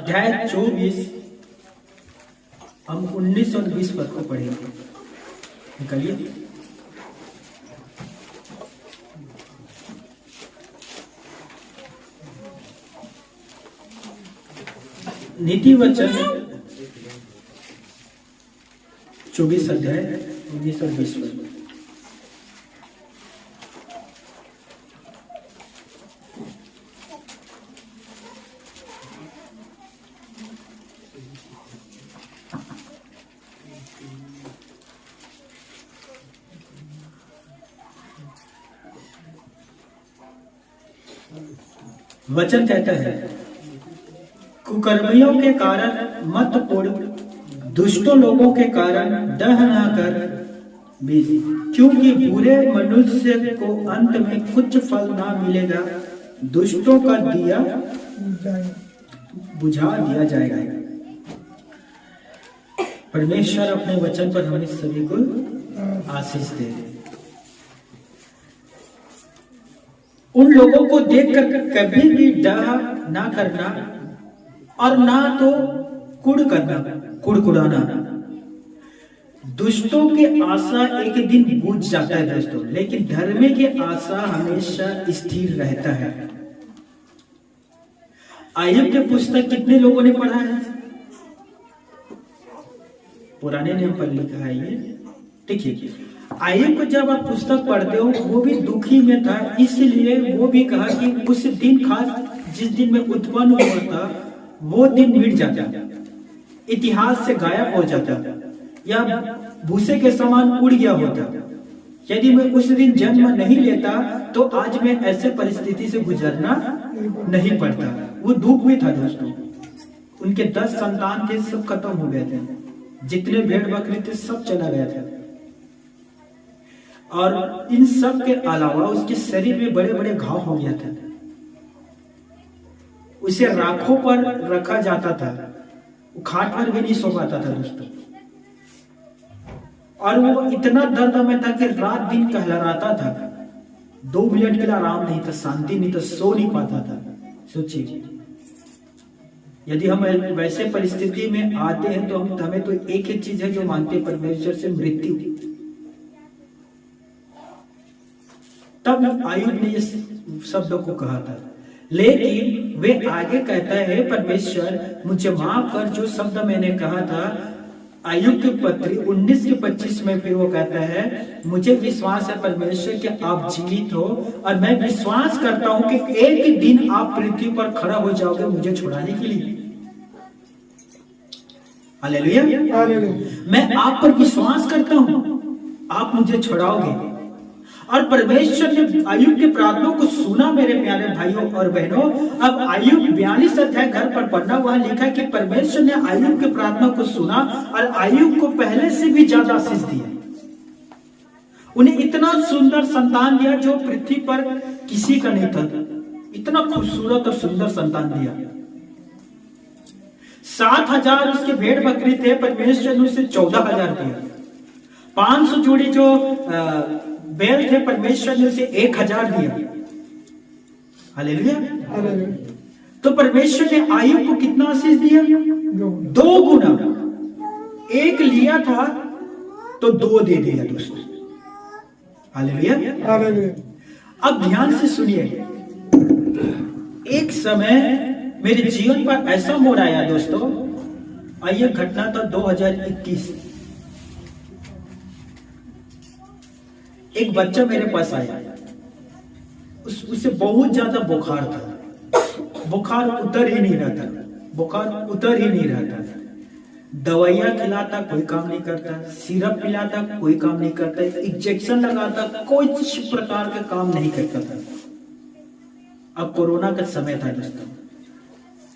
अध्याय 24 हम 19 और 20 पद को पढ़ेंगे। निकलिए। नीति वचन 24 अध्याय 19 और 20 पद। वचन कहता है, कुकर्मियों के कारण मत पोड़, दुष्टों लोगों के कारण दह न कर बीज, क्योंकि बुरे मनुष्य को अंत में कुछ फल ना मिलेगा, दुष्टों का दिया बुझा दिया जाएगा। परमेश्वर अपने वचन पर हमें सभी को आशीष दे। उन लोगों को देखकर कभी भी डह ना करना और ना तो कुड़कुड़ाना। दुष्टों की आशा एक दिन बुझ जाता है दोस्तों, लेकिन धर्मी की आशा हमेशा स्थिर रहता है। आयुब की पुस्तक कितने लोगों ने पढ़ा है? पुराने नियम पर लिखा है ये। देखिए, आयुब को जब आप पुस्तक पढ़ते हो, वो भी दुखी में था, इसलिए वो भी कहा कि उस दिन खास जिस दिन में उत्पन्न हुआ था वो दिन मिट जाता, इतिहास से गायब हो जाता या भूसे के समान उड़ गया होता। यदि मैं उस दिन जन्म नहीं लेता तो आज मैं ऐसे परिस्थिति से गुजरना नहीं पड़ता। वो दुख में था दोस्तों। उनके 10 संतान थे, सब खत्म हो गए थे, जितने भेड़ बकरी थे सब चला गया था। और इन सब के अलावा उसके शरीर में बड़े बड़े घाव हो गया था। उसे राखों पर रखा जाता था, वो खाट पर भी नहीं सो पाता था दोस्तों। और वो इतना दर्द में था कि रात दिन कहलराता था। 2 मिनट के लिए आराम नहीं था, शांति नहीं था, सो नहीं पाता था। सोचिए, यदि हम वैसे परिस्थिति में आते हैं तो हमें तो एक ही चीज है जो मांगते हैं, परमेश्वर से मृत्यु। तब आयुब ने इस शब्दों को कहा था, लेकिन वे आगे कहता है, परमेश्वर मुझे माफ कर जो शब्द मैंने कहा था। आयुब की पत्री 19 के 25 में फिर वो कहता है, मुझे विश्वास है परमेश्वर कि आप जीवित हो और मैं विश्वास करता हूं कि एक दिन आप पृथ्वी पर खड़ा हो जाओगे मुझे छुड़ाने के लिए। हालेलुया। मैं आप पर विश्वास करता हूं, आप मुझे छुड़ाओगे। और परमेश्वर ने आयुब के प्रार्थना को सुना। मेरे प्यारे भाइयों और बहनों, अब आयुब 42 अध्याय घर पर पढ़ना, वहां लिखा कि परमेश्वर ने आयुब के प्रार्थना को सुना और आयुब को पहले से भी ज्यादा आशीष दिया। उन्हें इतना सुंदर संतान दिया जो पृथ्वी पर किसी का नहीं था। इतना खूबसूरत और सुंदर संतान दिया। 7,000 उसके भेड़ बकरी थे, परमेश्वर ने उसे 14,000 दिया। 500 जोड़ी जो बैल थे, परमेश्वर ने उसे 1,000 दिया। हालेलुया। तो परमेश्वर ने आयुब को कितना आशीष दिया? 2 गुना। 1 लिया था तो 2 दे दिया दोस्तों। हालेलुया। अब ध्यान से सुनिए। एक समय मेरे जीवन पर ऐसा मोड़ आया दोस्तों। आइए, घटना था 2021। एक बच्चा मेरे पास आया, उसे बहुत ज्यादा बुखार था। बुखार उतर ही नहीं रहा था, बुखार उतर ही नहीं रहा था। दवाइयां खिलाता कोई काम नहीं करता, सिरप पिलाता कोई काम नहीं करता, इंजेक्शन लगाता कोई प्रकार का काम नहीं करता था। अब कोरोना का समय था दोस्तों,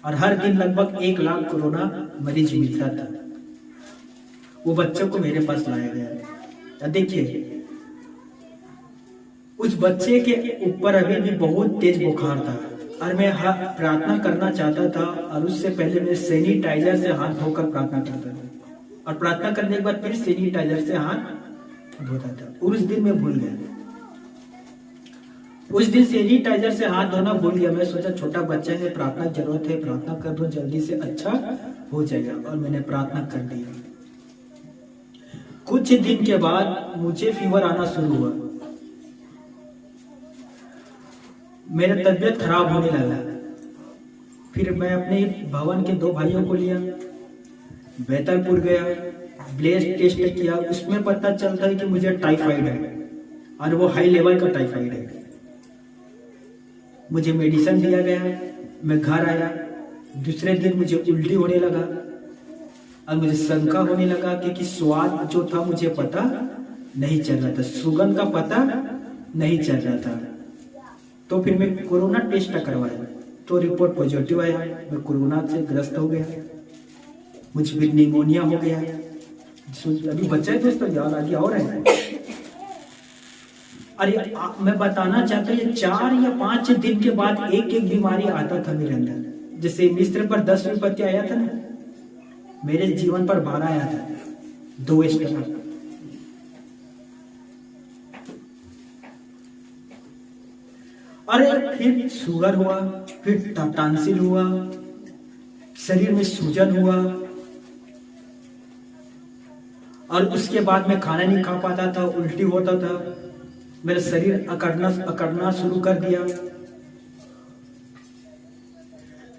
और हर दिन लगभग 1 लाख कोरोना मरीज मिलता था। वो बच्चे को मेरे पास लाया गया। देखिए, उस बच्चे के ऊपर अभी भी बहुत तेज बुखार था और मैं प्रार्थना करना चाहता था, और उससे पहले मैं सैनिटाइजर से हाथ धोकर प्रार्थना करता था, और प्रार्थना करने के बाद फिर सैनिटाइजर से हाथ धोता था। और उस दिन मैं भूल गया। उस दिन सैनिटाइजर से हाथ धोना भूल गया। मैं सोचा छोटा बच्चा है, प्रार्थना की जरूरत है, प्रार्थना कर दो जल्दी से अच्छा हो जाएगा, और मैंने प्रार्थना कर दिया। कुछ दिन के बाद मुझे फीवर आना शुरू हुआ, मेरा तबीयत खराब होने लगा। फिर मैं अपने भवन के 2 भाइयों को लिया, बैतलपुर गया, ब्लड टेस्ट किया, उसमें पता चलता है कि मुझे टाइफाइड है, और वो हाई लेवल का टाइफाइड है। मुझे मेडिसिन दिया गया, मैं घर आया। दूसरे दिन मुझे उल्टी होने लगा, और मुझे शंका होने लगा कि स्वाद जो था मुझे पता नहीं चल रहा था, सुगंध का पता नहीं चल रहा था। तो फिर मैं कोरोना टेस्ट करवाया, तो रिपोर्ट पॉजिटिव आया, मैं कोरोना से ग्रस्त हो गया, मुझे फिर निमोनिया हो गया। अभी बच्चा है दोस्तों, याद आगे और है। अरे मैं बताना चाहता हूँ, 4 या 5 दिन के बाद एक एक बीमारी आता था मेरे अंदर। जैसे मिस्र पर 10 विपत्ति आया था ना, मेरे जीवन पर 12 आया था, 2 स्टेप। अरे फिर शुगर हुआ, फिर टांसिल हुआ, शरीर में सूजन हुआ, और उसके बाद मैं खाना नहीं खा पाता था, उल्टी होता था, मेरा शरीर अकड़ना शुरू कर दिया।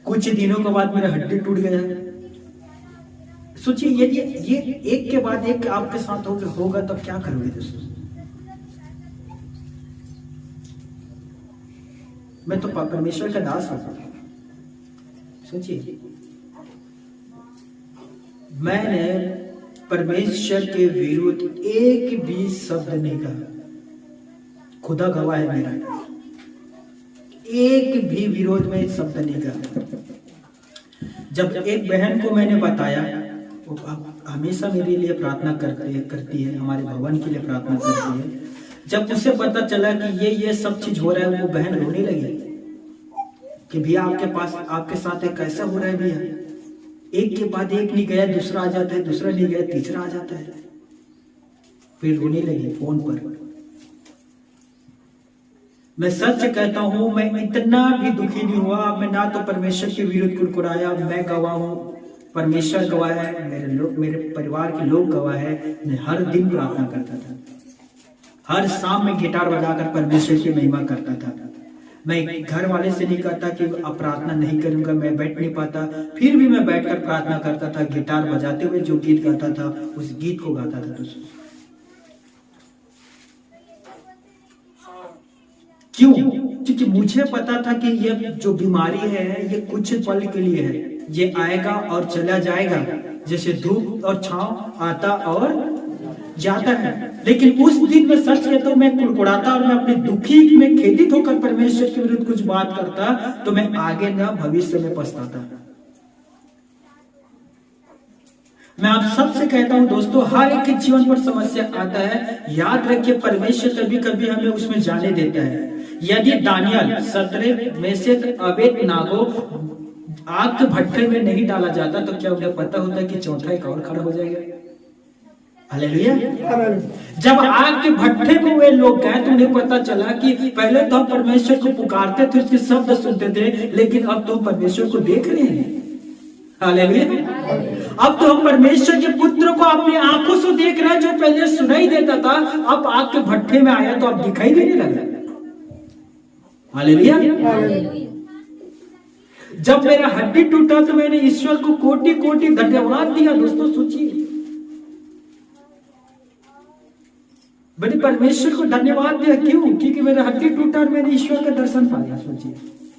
कुछ दिनों के बाद मेरा हड्डी टूट गया। सोचिए यदि ये एक के बाद एक आपके साथ होगा तो क्या करोगे दोस्तों? मैं तो परमेश्वर का दास हूं। सोचिए, मैंने परमेश्वर के विरुद्ध एक भी शब्द नहीं कहा, खुदा गवाह है मेरा, एक भी विरोध में शब्द नहीं कहा। जब एक बहन को मैंने बताया, वो हमेशा मेरे लिए प्रार्थना करती है, हमारे भवन के लिए प्रार्थना करती है। जब उसे पता चला कि ये सब चीज हो रहा है, वो बहन रोने लगी कि भैया आपके साथ कैसा हो रहा है भैया? एक के बाद एक नहीं गया, दूसरा आ जाता है, दूसरा नहीं गया, तीसरा आ जाता है। फिर रोने लगी फोन पर। मैं सच कहता हूं, मैं इतना भी दुखी नहीं हुआ। मैं ना तो परमेश्वर के विरुद्ध कुड़कुड़ाया, मैं गवाह हूं, परमेश्वर गवाह है, मेरे परिवार के लोग गवाह है। मैं हर दिन प्रार्थना करता था, हर शाम में गिटार बजाकर परमेश्वर की महिमा करता था। मैं घर वाले से नहीं कहता कि अब प्रार्थना नहीं करूंगा, मैं बैठ नहीं पाता, फिर भी मैं बैठकर प्रार्थना करता था। गिटार बजाते हुए जो गीत गाता था, उस गीत को गाता था दोस्तों। क्यों? क्योंकि मुझे पता था कि ये जो बीमारी है ये कुछ पल के लिए है, ये आएगा और चला जाएगा, जैसे धूप और छांव आता और जाता है। लेकिन उस दिन में सच कहता हूं, मैं कुड़कुड़ाता और मैं अपने दुखी में खेदित होकर परमेश्वर के विरुद्ध कुछ बात करता, तो मैं आगे न भविष्य में पछताता। मैं आप सबसे कहता हूं दोस्तों, हर एक के जीवन पर समस्या आता है, याद रखिए परमेश्वर कभी कभी हमें उसमें जाने देता है। यदि दानियल 17 में से अबेदनागो आग के भट्ठे में नहीं डाला जाता, तो क्या उन्हें पता होता कि चौथा एक और खड़ा हो जाएगा? हालेलुया। जब आग के भट्ठे में वे लोग गए, तो उन्हें पता चला कि पहले तो हम परमेश्वर को पुकारते थे, उसके शब्द सुनते थे, लेकिन अब तो परमेश्वर को देख रहे हैं। हालेलुया। अब तो हम परमेश्वर के पुत्र को अपनी आंखों से देख रहे हैं। जो पहले सुनाई देता था, अब आग के भट्ठे में आया तो अब दिखाई देने लगा। हालेलुया। जब मेरा हड्डी टूटा तो मैंने ईश्वर को कोटि कोटि धन्यवाद दिया। दोस्तों सोचिए, मैंने परमेश्वर को धन्यवाद दिया। क्यों? क्योंकि मेरा हड्डी टूटा और मैंने ईश्वर का दर्शन पाया। सोचिए,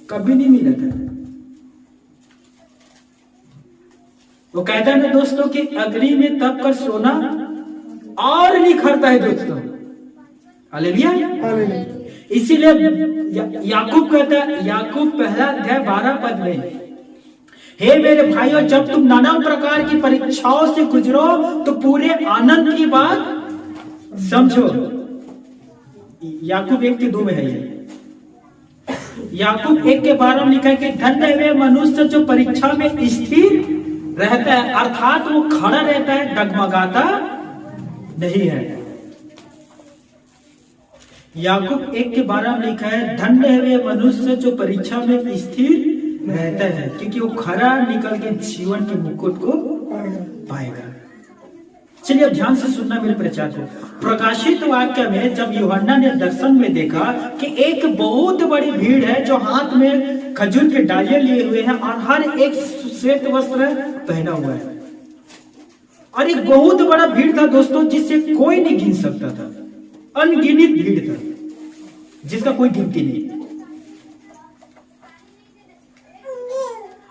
कभी नहीं मिला था। वो कहता है ना दोस्तों कि अग्नि में तप कर सोना और निखरता है दोस्तों। हालेलुया। इसीलिए याकूब कहता है, याकूब 1:12 में, हे मेरे भाइयों, जब तुम नाना प्रकार की परीक्षाओं से गुजरो तो पूरे आनंद की बात समझो। याकूब 1:2 में है ये। याकूब 1:12 में लिखा है कि धन्य है वे मनुष्य जो परीक्षा में स्थिर रहता है, अर्थात वो खड़ा रहता है, डगमगाता नहीं है। याकूब 1:12 में लिखा है, धन्य है वे मनुष्य जो परीक्षा में स्थिर रहता है, क्योंकि वो खरा निकल के जीवन के मुकुट को पाएगा। चलिए अब ध्यान से सुनना मेरे प्रचार को। प्रकाशित वाक्य में जब यूहन्ना ने दर्शन में देखा कि एक बहुत बड़ी भीड़ है जो हाथ में खजूर के डालियां लिए हुए हैं और हर एक श्वेत वस्त्र पहना हुआ है, और एक बहुत बड़ा भीड़ था दोस्तों, जिससे कोई नहीं गिन सकता था। अनगिनित भीड़ था जिसका कोई गिनती नहीं।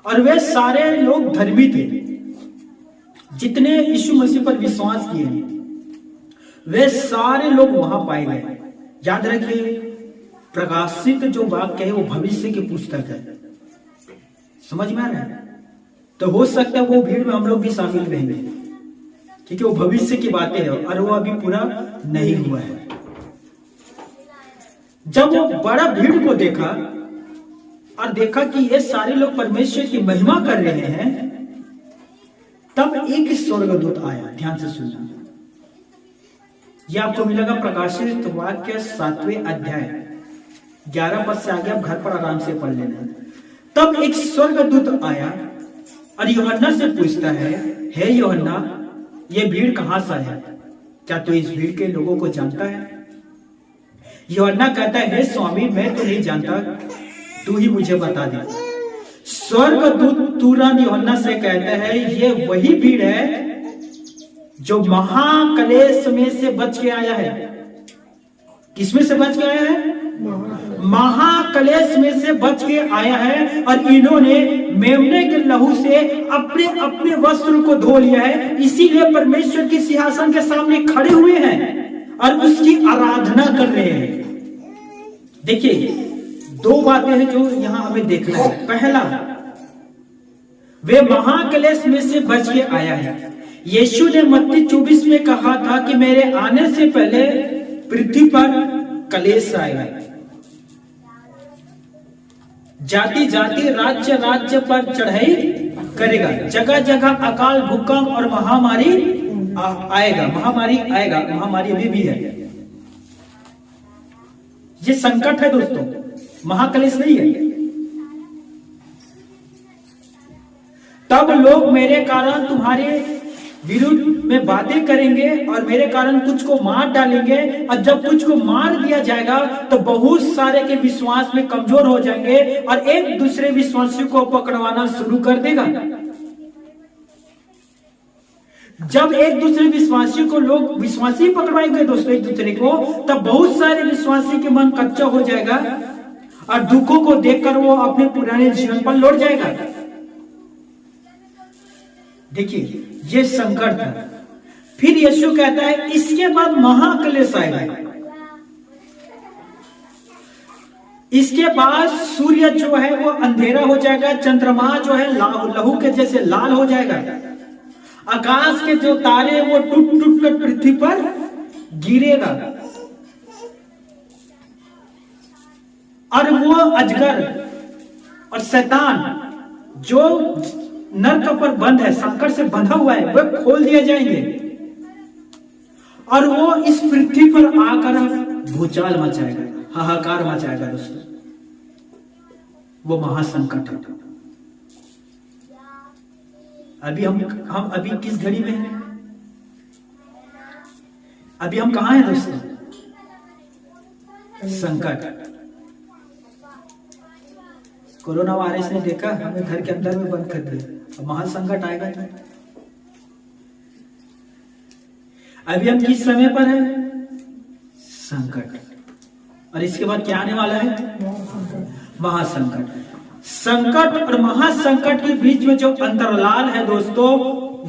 और वे सारे लोग धर्मी थे, जितने यीशु मसीह पर विश्वास किए वे सारे लोग वहां पाए गए। याद रखिए, प्रकाशित जो वाक्य है वो भविष्य की पुस्तक है। समझ में आ रहा है? तो हो सकता है वो भीड़ में हम लोग भी शामिल रहेंगे, क्योंकि वो भविष्य की बातें हैं और वो अभी पूरा नहीं हुआ है। जब वो बड़ा भीड़ को देखा और देखा कि ये सारे लोग परमेश्वर की महिमा कर रहे हैं, तब एक स्वर्गदूत आया। ध्यान से सुनना, यह आपको मिलेगा प्रकाशित वाक्य 7वें अध्याय 11 पद से आगे। आप घर पर आराम से पढ़ लेना। तब एक स्वर्गदूत आया और यूहन्ना से पूछता है, हे यूहन्ना, ये भीड़ कहां से है? क्या तू इस भीड़ के लोगों को जानता है? यूहन्ना कहता है, हे स्वामी, मैं तो नहीं जानता, तू ही मुझे बता दे। स्वर्गदूत तुरंत यूहन्ना से कहता है, ये वही भीड़ है जो महाक्लेश में से बच के आया है। किसमें से बच के आया है? महाक्लेश में से बच के आया है, और इन्होंने मेमने के लहू से अपने अपने वस्त्र को धो लिया है, इसीलिए परमेश्वर के सिंहासन के सामने खड़े हुए हैं और उसकी आराधना कर रहे हैं। देखिए, दो बातें हैं जो यहां हमें देखना है। पहला, वे महाक्लेश में से बच के आया है। यीशु ने मत्ती 24 में कहा था कि मेरे आने से पहले पृथ्वी पर कलेश आएगा, जाति जाति राज्य राज्य पर चढ़ाई करेगा, जगह जगह अकाल भूकंप और महामारी आएगा। महामारी अभी भी है। ये संकट है दोस्तों, महाक्लेश नहीं है। तब लोग मेरे कारण तुम्हारे विरुद्ध में बातें करेंगे और मेरे कारण कुछ को मार डालेंगे, और जब कुछ को मार दिया जाएगा तो बहुत सारे के विश्वास में कमजोर हो जाएंगे और एक दूसरे विश्वासियों को पकड़वाना शुरू कर देगा। जब एक दूसरे विश्वासी को लोग विश्वासी पकड़वाएंगे दोस्तों एक दूसरे को, तब बहुत सारे विश्वासी के मन कच्चा हो जाएगा और दुखों को देखकर वो अपने पुराने जीवन पर लौट जाएगा। देखिए, ये संकट था। फिर यीशु कहता है, इसके बाद महाक्लेश आएगा। इसके बाद सूर्य जो है वो अंधेरा हो जाएगा, चंद्रमा जो है लहू के जैसे लाल हो जाएगा, आकाश के जो तारे वो टूट टूट कर पृथ्वी पर गिरेगा, और वो अजगर और शैतान जो नरक पर बंद है, संकट से बंधा हुआ है, वह खोल दिए जाएंगे और वो इस पृथ्वी पर आकर भूचाल मचाएगा, हाहाकार मचाएगा दोस्तों। वो महासंकट है। अभी हम अभी किस घड़ी में हैं? अभी हम कहां हैं दोस्तों? संकट। कोरोना वायरस ने देखा, हमें घर के अंदर में बंद कर दिया। महासंकट आएगा तो अभी हम किस समय पर हैं? संकट। और इसके बाद क्या आने वाला है? महासंकट। संकट और महासंकट के बीच में जो अंतराल है दोस्तों,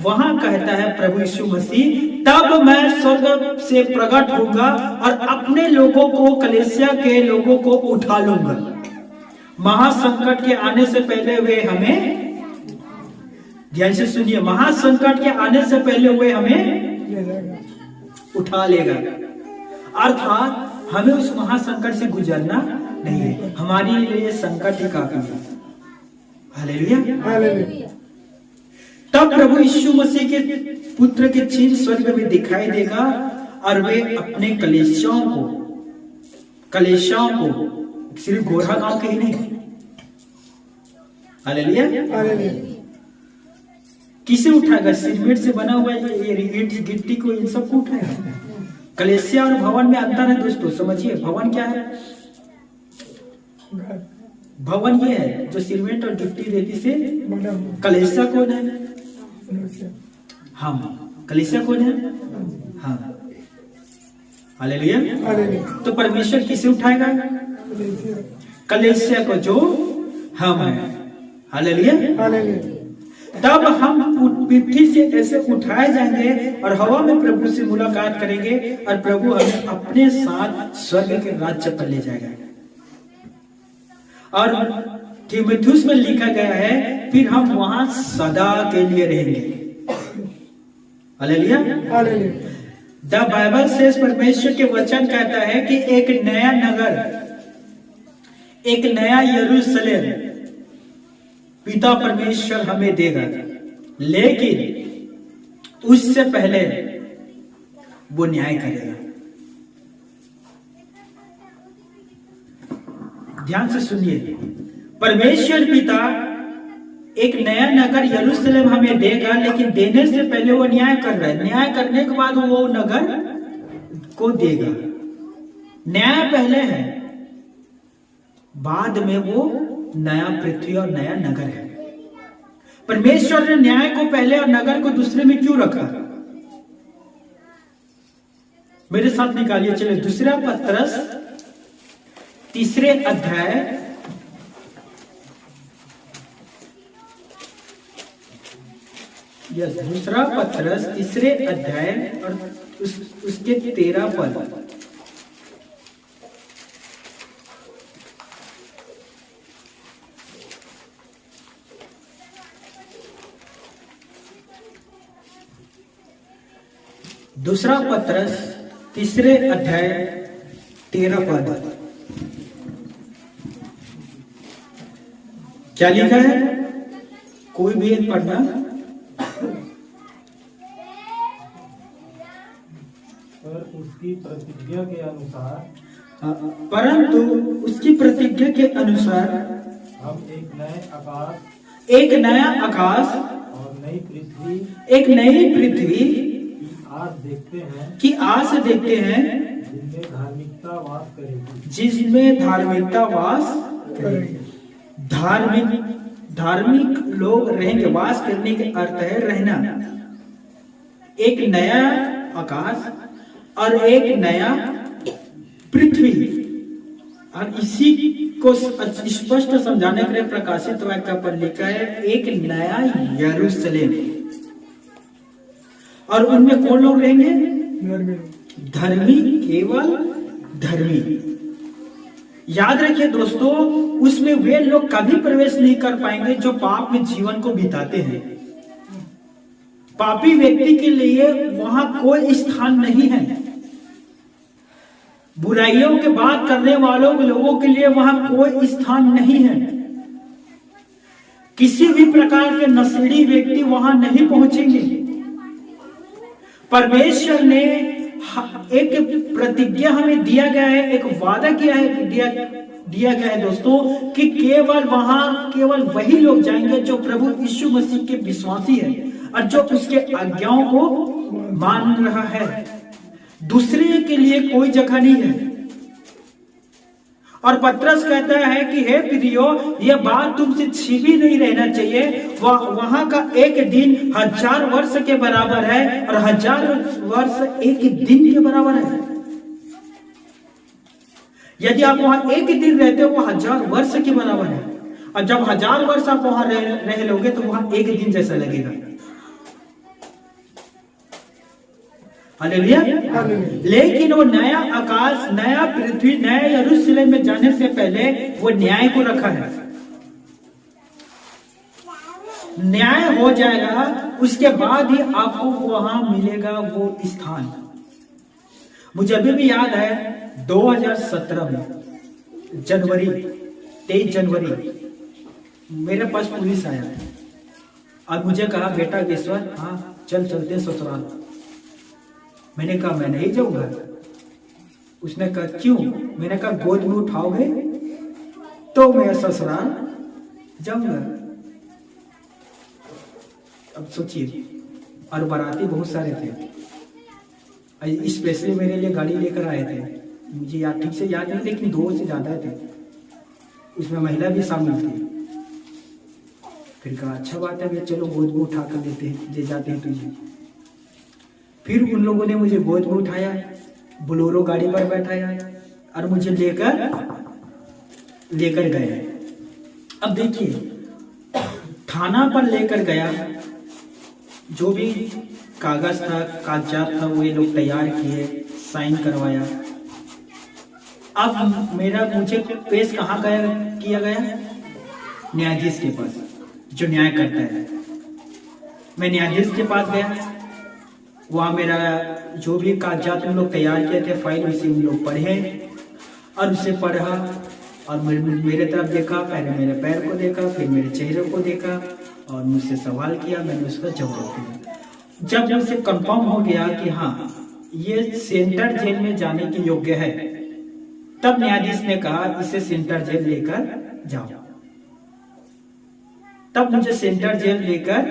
वहां कहता है प्रभु यीशु मसीह, तब मैं स्वर्ग से प्रकट होऊंगा और अपने लोगों को, कलीसिया के लोगों को उठा लूंगा। महासंकट के आने से पहले वे हमें, ध्यान से सुनिए, महासंकट के आने से पहले वे हमें उठा लेगा। अर्थात हमें उस महासंकट से गुजरना नहीं है, हमारे लिए संकट ही काफी है। हालेलुया। तब प्रभु यीशु मसीह के पुत्र के चिन्ह स्वर्ग में दिखाई देगा और वे अपने कलीसियाओं को कलेशाओं को, सिर्फ गोरा गांव के ही नहीं, हालेलुया, किसे उठाएगा? सीमेंट से बना हुआ ये ईंट गिट्टी को, इन सबको उठाएगा। कलेसिया और भवन में अंतर है दोस्तों, समझिए। भवन क्या है? भवन ये है जो सीमेंट और गिट्टी रेती से। कलेसिया कौन है? हम। कलेसिया कौन है? हाँ, हालेलुया। तो परमेश्वर किसे उठाएगा? कलेसिया को, जो हम है, हालेलुया। तब हम पृथ्वी से ऐसे उठाए जाएंगे और हवा में प्रभु से मुलाकात करेंगे और प्रभु हमें अपने साथ स्वर्ग के राज्य पर ले जाएगा। और तीमुथियुस में लिखा गया है, फिर हम वहां सदा के लिए रहेंगे। हालेलुया। द बाइबल सेज, परमेश्वर के वचन कहता है कि एक नया नगर, एक नया यरूशलेम पिता परमेश्वर हमें देगा, लेकिन उससे पहले वो न्याय करेगा। ध्यान से सुनिए, परमेश्वर पिता एक नया नगर यरूशलेम हमें देगा, लेकिन देने से पहले वो न्याय कर रहा है। न्याय करने के बाद वो नगर को देगा। न्याय पहले है, बाद में वो नया पृथ्वी और नया नगर है। परमेश्वर ने न्याय को पहले और नगर को दूसरे में क्यों रखा? मेरे साथ निकालिए, चलिए, दूसरा पत्रस तीसरे अध्याय दूसरा पत्रस तीसरे अध्याय और उसके 13 पद। दूसरा पत्रस तीसरे अध्याय 13 पद। क्या लिखा है? कोई भी एक पढ़ना। पर उसकी प्रतिज्ञा के अनुसार, परंतु उसकी प्रतिज्ञा के अनुसार हम एक नया आकाश और नई पृथ्वी, एक नई पृथ्वी की आस देखते हैं, जिनमें धार्मिकता वास करेगी। जिसमें धार्मिकता वास करेगी। धार्मिक लोग रहेंगे। वास करने के अर्थ है रहना। एक नया आकाश और एक नया पृथ्वी। और इसी को स्पष्ट समझाने के लिए प्रकाशित वाक्य पर लिखा है, एक नया यरूशलेम। और उनमें कौन लोग रहेंगे? धर्मी, केवल धर्मी। याद रखिए दोस्तों, उसमें वे लोग कभी प्रवेश नहीं कर पाएंगे जो पाप में जीवन को बिताते हैं। पापी व्यक्ति के लिए वहां कोई स्थान नहीं है। बुराइयों के बात करने वालों लोगों के लिए वहां कोई स्थान नहीं है। किसी भी प्रकार के नशेड़ी व्यक्ति वहां नहीं पहुंचेंगे। परमेश्वर ने एक प्रतिज्ञा हमें दिया गया है, एक वादा किया है, दिया गया है दोस्तों, कि केवल वही लोग जाएंगे जो प्रभु यीशु मसीह के विश्वासी है और जो उसके आज्ञाओं को मान रहा है। दूसरे के लिए कोई जगह नहीं है। और पत्रस कहता है कि हे प्रियो, यह बात तुमसे छिपी नहीं रहना चाहिए। वहां का एक दिन 1000 वर्ष के बराबर है और 1000 वर्ष एक दिन के बराबर है। यदि आप वहां एक दिन रहते हो, वो 1000 वर्ष के बराबर है। और जब 1000 वर्ष आप वहां रह लोगे तो वहां एक दिन जैसा लगेगा। हालेलुया। लेकिन वो नया आकाश, नया पृथ्वी, नया यरूशलेम में जाने से पहले वो न्याय को रखा है। न्याय हो जाएगा, उसके बाद ही आपको वहां मिलेगा वो स्थान। मुझे अभी भी याद है 2017 में जनवरी 23 जनवरी मेरे पास पुलिस आया और मुझे कहा, बेटा ईश्वर, हाँ चलते ससुराल। मैंने कहा मैं नहीं जाऊंगा। उसने कहा क्यों? मैंने कहा गोद में उठाओगे तो मैं ससुराल जाऊंगा। अब सोचिए, और बाराती बहुत सारे थे, स्पेशली मेरे लिए गाड़ी लेकर आए थे। मुझे याद ठीक से याद नहीं, लेकिन 2 से ज्यादा थे, उसमें महिला भी शामिल थी। फिर कहा अच्छा बात है भैया, चलो गोद में उठा कर लेते हैं, ले जाते हैं तुझे। फिर उन लोगों ने मुझे गोद में उठाया, बोलेरो गाड़ी पर बैठाया और मुझे लेकर गए। अब देखिए, थाना पर लेकर गया, जो भी कागज था, कागजात था, वो ये लोग तैयार किए, साइन करवाया। अब मुझे पेश कहाँ किया गया? न्यायाधीश के पास, जो न्याय करता है। मैं न्यायाधीश के पास गया, वहां मेरा जो भी कागजात उन लोग तैयार किए थे, फाइल, उसे उन लोग पढ़े और उसे पढ़ा और मेरे तरफ देखा, पहले मेरे पैर को देखा, फिर मेरे चेहरे को देखा और मुझसे सवाल किया। मैंने उसका जवाब दिया। जब मुझसे कंफर्म हो गया कि हाँ ये सेंट्रल जेल में जाने के योग्य है, तब न्यायाधीश ने कहा इसे सेंट्रल जेल लेकर जाओ। तब मुझे सेंट्रल जेल लेकर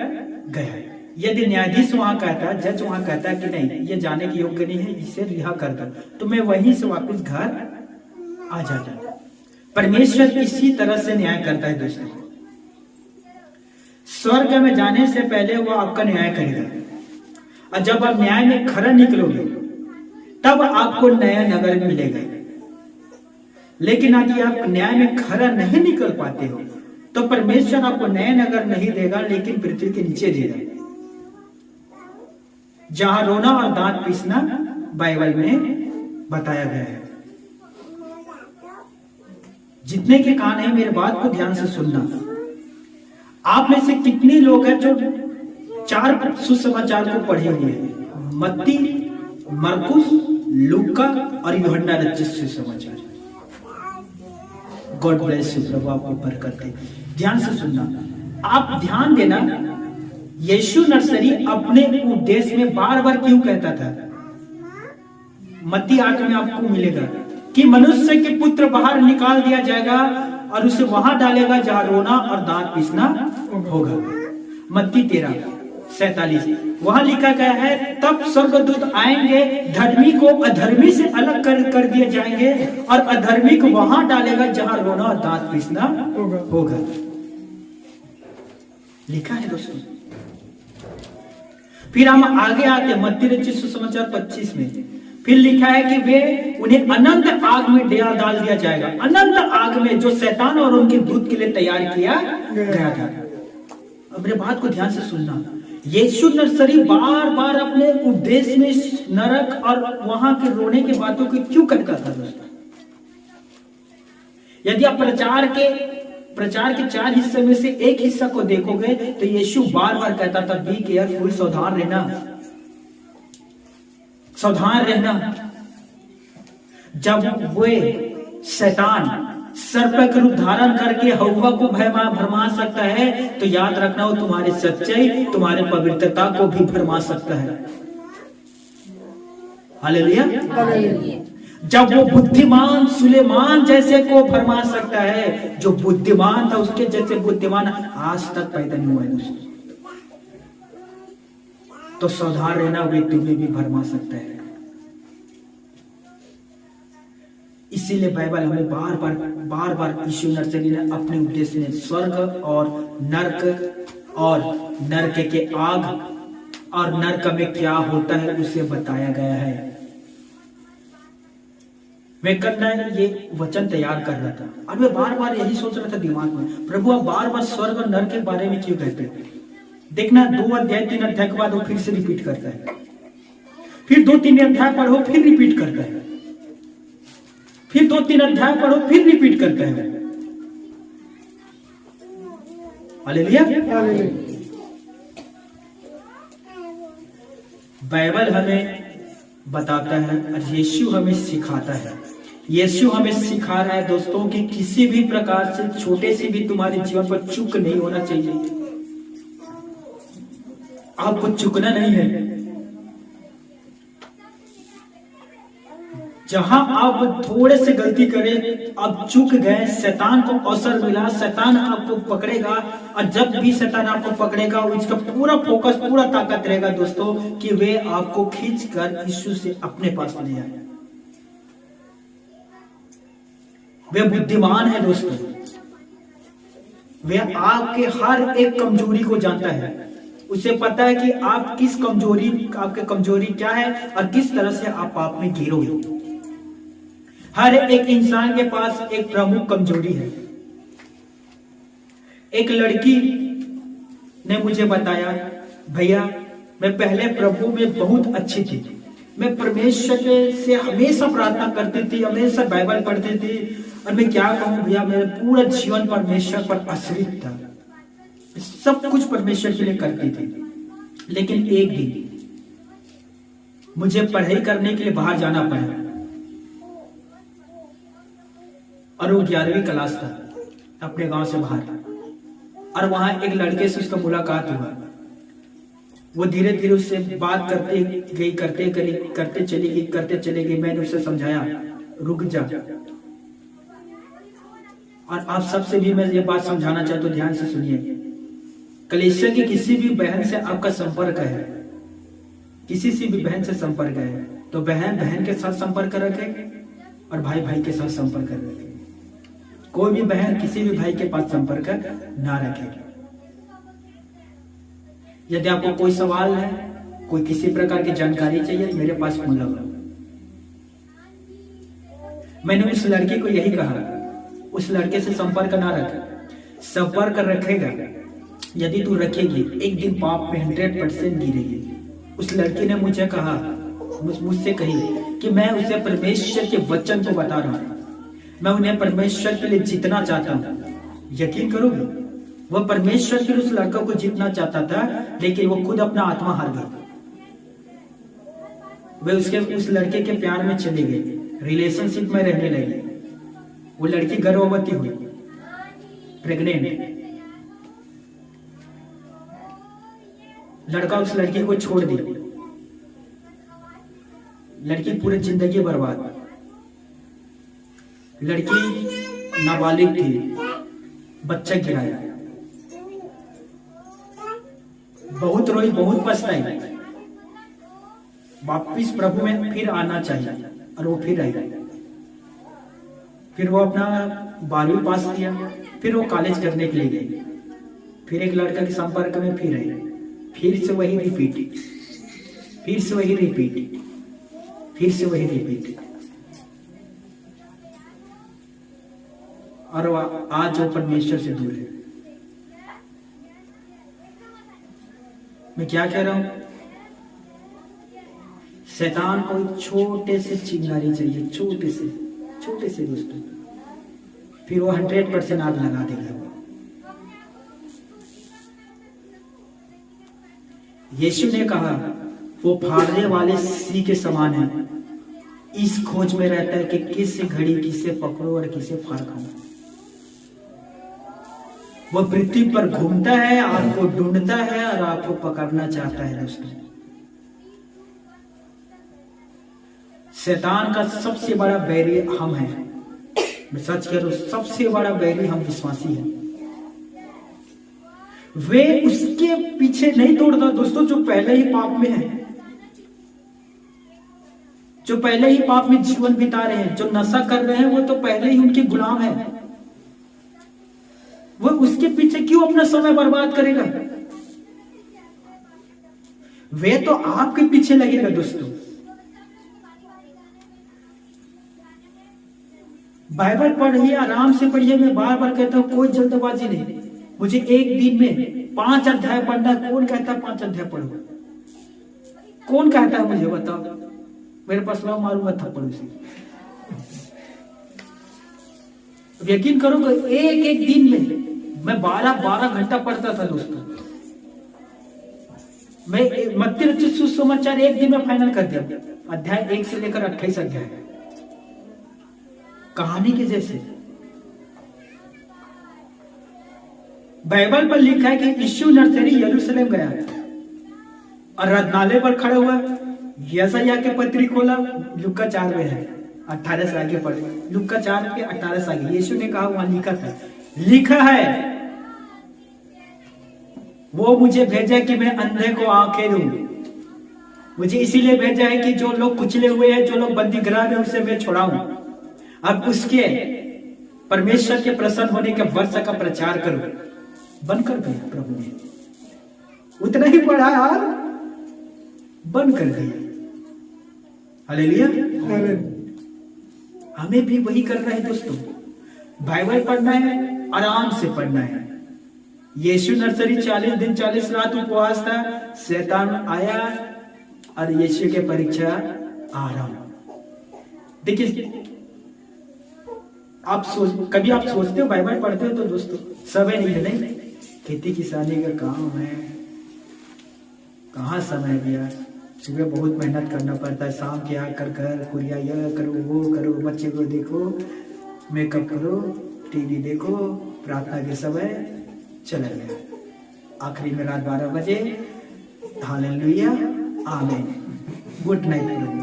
गया। यदि न्यायाधीश वहां कहता, जज वहां कहता कि नहीं ये जाने के योग्य नहीं है, इसे रिहा कर दो, तो मैं वहीं से वापस घर आ जाता। परमेश्वर इसी तरह से न्याय करता है दोस्तों। स्वर्ग में जाने से पहले वो आपका न्याय करेगा, और जब आप न्याय में खरा निकलोगे तब आपको नया नगर मिलेगा। लेकिन यदि आप न्याय में खरा नहीं निकल पाते हो तो परमेश्वर आपको नया नगर नहीं देगा, लेकिन पृथ्वी के नीचे देगा, जहां रोना और दांत पीसना बाइबल में बताया गया है। जितने के कान है मेरे बात को ध्यान से सुनना। आप में से कितने लोग हैं जो 4 सुसमाचार को पढ़े हुए हैं? मत्ती, मरकुस, लूका और यूहन्ना रचित सुसमाचार। गॉड ब्लेस यू, प्रभु आपको बरकत दे। ध्यान से सुनना, आप ध्यान देना। यीशु नर्सरी अपने उपदेश में बार बार क्यों कहता था? मत्ती 8 में आपको मिलेगा कि मनुष्य के पुत्र बाहर निकाल दिया जाएगा और उसे वहां डालेगा जहां रोना और दांत पीसना होगा। मत्ती 13:47 वहां लिखा गया है, तब स्वर्गदूत आएंगे, धर्मी को अधर्मी से अलग कर दिए जाएंगे और अधर्मी को वहां डालेगा जहां रोना और दांत पीसना होगा। लिखा है दोस्तों। फिर हम आगे आते मत्ती रचित सुसमाचार 25 में, फिर लिखा है कि वे उन्हें अनंत आग में डाल दिया जाएगा, अनंत आग में, जो शैतान और उनके दूत के लिए तैयार किया गया था। अब मेरे बात को ध्यान से सुनना। यीशु नर्सरी बार बार अपने उपदेश में नरक और वहां के रोने की बातों को क्यों करता था दोस्तों? यदि आप प्रचार के 4 हिस्से में से एक हिस्सा को देखोगे तो यीशु बार बार कहता था, बी केयरफुल, सावधान रहना, सावधान रहना। जब वे शैतान सर्प का रूप धारण करके हव्वा को भरमा सकता है, तो याद रखना वो तुम्हारी सच्चाई, तुम्हारे पवित्रता को भी भरमा सकता है। हालेलुया। जब वो बुद्धिमान सुलेमान जैसे को भरमा सकता है, जो बुद्धिमान था उसके जैसे बुद्धिमान आज तक पैदा नहीं हुआ है दोस्तों, तो सावधान रहना, वे तुम्हें भी भरमा सकता है। इसीलिए बाइबल हमें बार बार यीशु नर्सरी ने अपने उपदेश में स्वर्ग और नरक के आग और नरक में क्या होता है उसे बताया गया है। मैं करना ये वचन तैयार कर रहा था और मैं बार बार यही सोच रहा था दिमाग में, प्रभु आप बार बार स्वर्ग और नरक के बारे में क्यों कहते हैं? देखना 2 अध्याय 3 अध्याय के बाद वो फिर से रिपीट करता है, फिर 2-3 अध्याय पढ़ो फिर रिपीट करता है, फिर 2-3 अध्याय पढ़ो फिर रिपीट करता है। हालेलुया। बाइबल हमें बताता है और यीशु हमें सिखाता है। यीशु हमें सिखा रहा है दोस्तों कि किसी भी प्रकार से छोटे से भी तुम्हारे जीवन पर चूक नहीं होना चाहिए। आपको चूकना नहीं है। जहां आप थोड़े से गलती करें, आप चूक गए, शैतान को अवसर मिला, शैतान आपको पकड़ेगा। और जब भी शैतान आपको पकड़ेगा, उसका पूरा फोकस, पूरा ताकत रहेगा दोस्तों कि वे आपको खींचकर यीशु से अपने पास ले आए। वे बुद्धिमान है दोस्तों, वे आपके हर एक कमजोरी को जानता है। उसे पता है कि आप किस कमजोरी, आपकी कमजोरी क्या है और किस तरह से आप पाप में गिरोगे। हर एक इंसान के पास एक प्रमुख कमजोरी है। एक लड़की ने मुझे बताया, भैया मैं पहले प्रभु में बहुत अच्छी थी, मैं परमेश्वर से हमेशा प्रार्थना करती थी, हमेशा बाइबल पढ़ती थी, और मैं क्या कहूं भैया, मेरा पूरा जीवन परमेश्वर पर आश्रित था, सब कुछ परमेश्वर के लिए करती थी। लेकिन एक दिन मुझे पढ़ाई करने के लिए बाहर जाना पड़ा, और वो 11वीं क्लास था, अपने गांव से बाहर, और वहां एक लड़के से उसका मुलाकात हुआ। वो धीरे धीरे उससे बात करते गई, करते चली गई। मैंने उसे समझाया, रुक जा। और आप सबसे भी मैं ये बात समझाना चाहता हूं, ध्यान से सुनिए। कलीसिया की किसी भी बहन से आपका संपर्क है, किसी से भी बहन से संपर्क है, तो बहन बहन के साथ संपर्क रखे और भाई भाई के साथ संपर्क रखे। कोई भी बहन किसी भी भाई के पास संपर्क ना रखे। यदि आपको कोई सवाल है, कोई किसी प्रकार की जानकारी चाहिए, मेरे पास फोन लगाओ। मैंने उस लड़की को यही कहा, उस लड़के से संपर्क ना रख। संपर्क रखेगा, यदि तू रखेगी, एक दिन पाप में 100% गिरेगी। उस लड़की ने मुझे कहा, मुझसे कही कि मैं उसे परमेश्वर के वचन को बता रहा हूं, मैं उन्हें परमेश्वर के लिए जीतना चाहता हूं। यकीन करोगे, वह परमेश्वर के लिए उस लड़का को जीतना चाहता था, लेकिन वो खुद अपना आत्मा हार गई। वे उस lड़के के प्यार में चले गए, रिलेशनशिप में रहने लगे। वो लड़की गर्भवती हुई, प्रेग्नेंट। लड़का उस लड़की को छोड़ दी, लड़की पूरी जिंदगी बर्बाद। लड़की नाबालिग थी, बच्चा गिराया, बहुत रोई, बहुत पछताई। वापिस प्रभु में फिर आना चाहिए, और वो फिर आई। फिर वो अपना 12वीं पास किया, फिर वो कॉलेज करने के लिए गई, फिर एक लड़का के संपर्क में फिर आई, फिर से वही रिपीट, फिर से वही रिपीट, फिर से वही रिपीट। और आज वो परमेश्वर से दूर है। मैं क्या कह रहा हूं, शैतान को छोटे से चिंगारी चाहिए, छोटे से दोस्तों, फिर वो 100% आग लगा देगा। यीशु ने कहा, वो फाड़ने वाले सी के समान है, इस खोज में रहता है कि किस घड़ी किसे पकड़ो और किसे फाड़ खाओ। वो पृथ्वी पर घूमता है, आपको ढूंढता है और आपको पकड़ना चाहता है दोस्तों। शैतान का सबसे बड़ा बैरी हम हैं। मैं सच कह रहा हूं, सबसे बड़ा बैरी हम विश्वासी हैं। वे उसके पीछे नहीं दौड़ता दोस्तों जो पहले ही पाप में है, जो पहले ही पाप में जीवन बिता रहे हैं, जो नशा कर रहे हैं, वो तो पहले ही उनके गुलाम है। वो उसके पीछे क्यों अपना समय बर्बाद करेगा? वे तो आपके पीछे लगेगा दोस्तों। बाइबल पढ़िए, आराम से पढ़िए। मैं बार बार कहता हूं, कोई जल्दबाजी नहीं। मुझे एक दिन में 5 अध्याय पढ़ना, कौन कहता है 5 अध्याय पढ़ो? कौन कहता है मुझे बताओ? मेरे पास लाओ, मारूंगा थप्पड़ उसे। यकीन करो, एक एक दिन में मैं 12 घंटा पढ़ता था दोस्तों। मैं मत्ती रचित सुसमाचार एक दिन में फाइनल कर दिया, अध्याय 1 से लेकर 28 अध्याय, कहानी के जैसे। बाइबल पर लिखा है कि यीशु नर्सरी यरूशलेम गया और रत्नालय पर खड़ा हुआ, यशायाह के पत्री खोला, लुका 4 में है, 18 से आगे पढ़े, लुक्का 4 के 18 से आगे। यीशु ने कहा, वहां लिखा है वो मुझे भेजा कि मैं अंधे को आंखें दूं। मुझे इसीलिए भेजा है कि जो लोग कुचले हुए हैं, जो लोग बंदी गृह में, उससे मैं छुड़ाऊं। अब उसके परमेश्वर के प्रसन्न होने के वर्ष का प्रचार करूं। बंद कर दिया प्रभु ने, उतना ही पढ़ा यार, बंद कर दिया। हालेलुया। हमें भी वही करना है दोस्तों, बाइबल पढ़ना है, आराम से पढ़ना है। यीशु नर्सरी 40 दिन 40 रात उपवास था, शैतान आया और यीशु के परीक्षा आराम। देखिए, कभी आप सोचते हो बाइबल पढ़ते हो तो दोस्तों समय नहीं है, नहीं खेती किसानी का काम है, कहाँ समय दिया। सुबह बहुत मेहनत करना पड़ता है, शाम के आकर कर कुरिया यह करो वो करो, बच्चे को देखो, मेकअप करो, टीवी देखो, प्रार्थना के समय चला गया, आखिरी में रात 12 बजे। हालेलुया, आमीन, गुड नाइट प्रभु।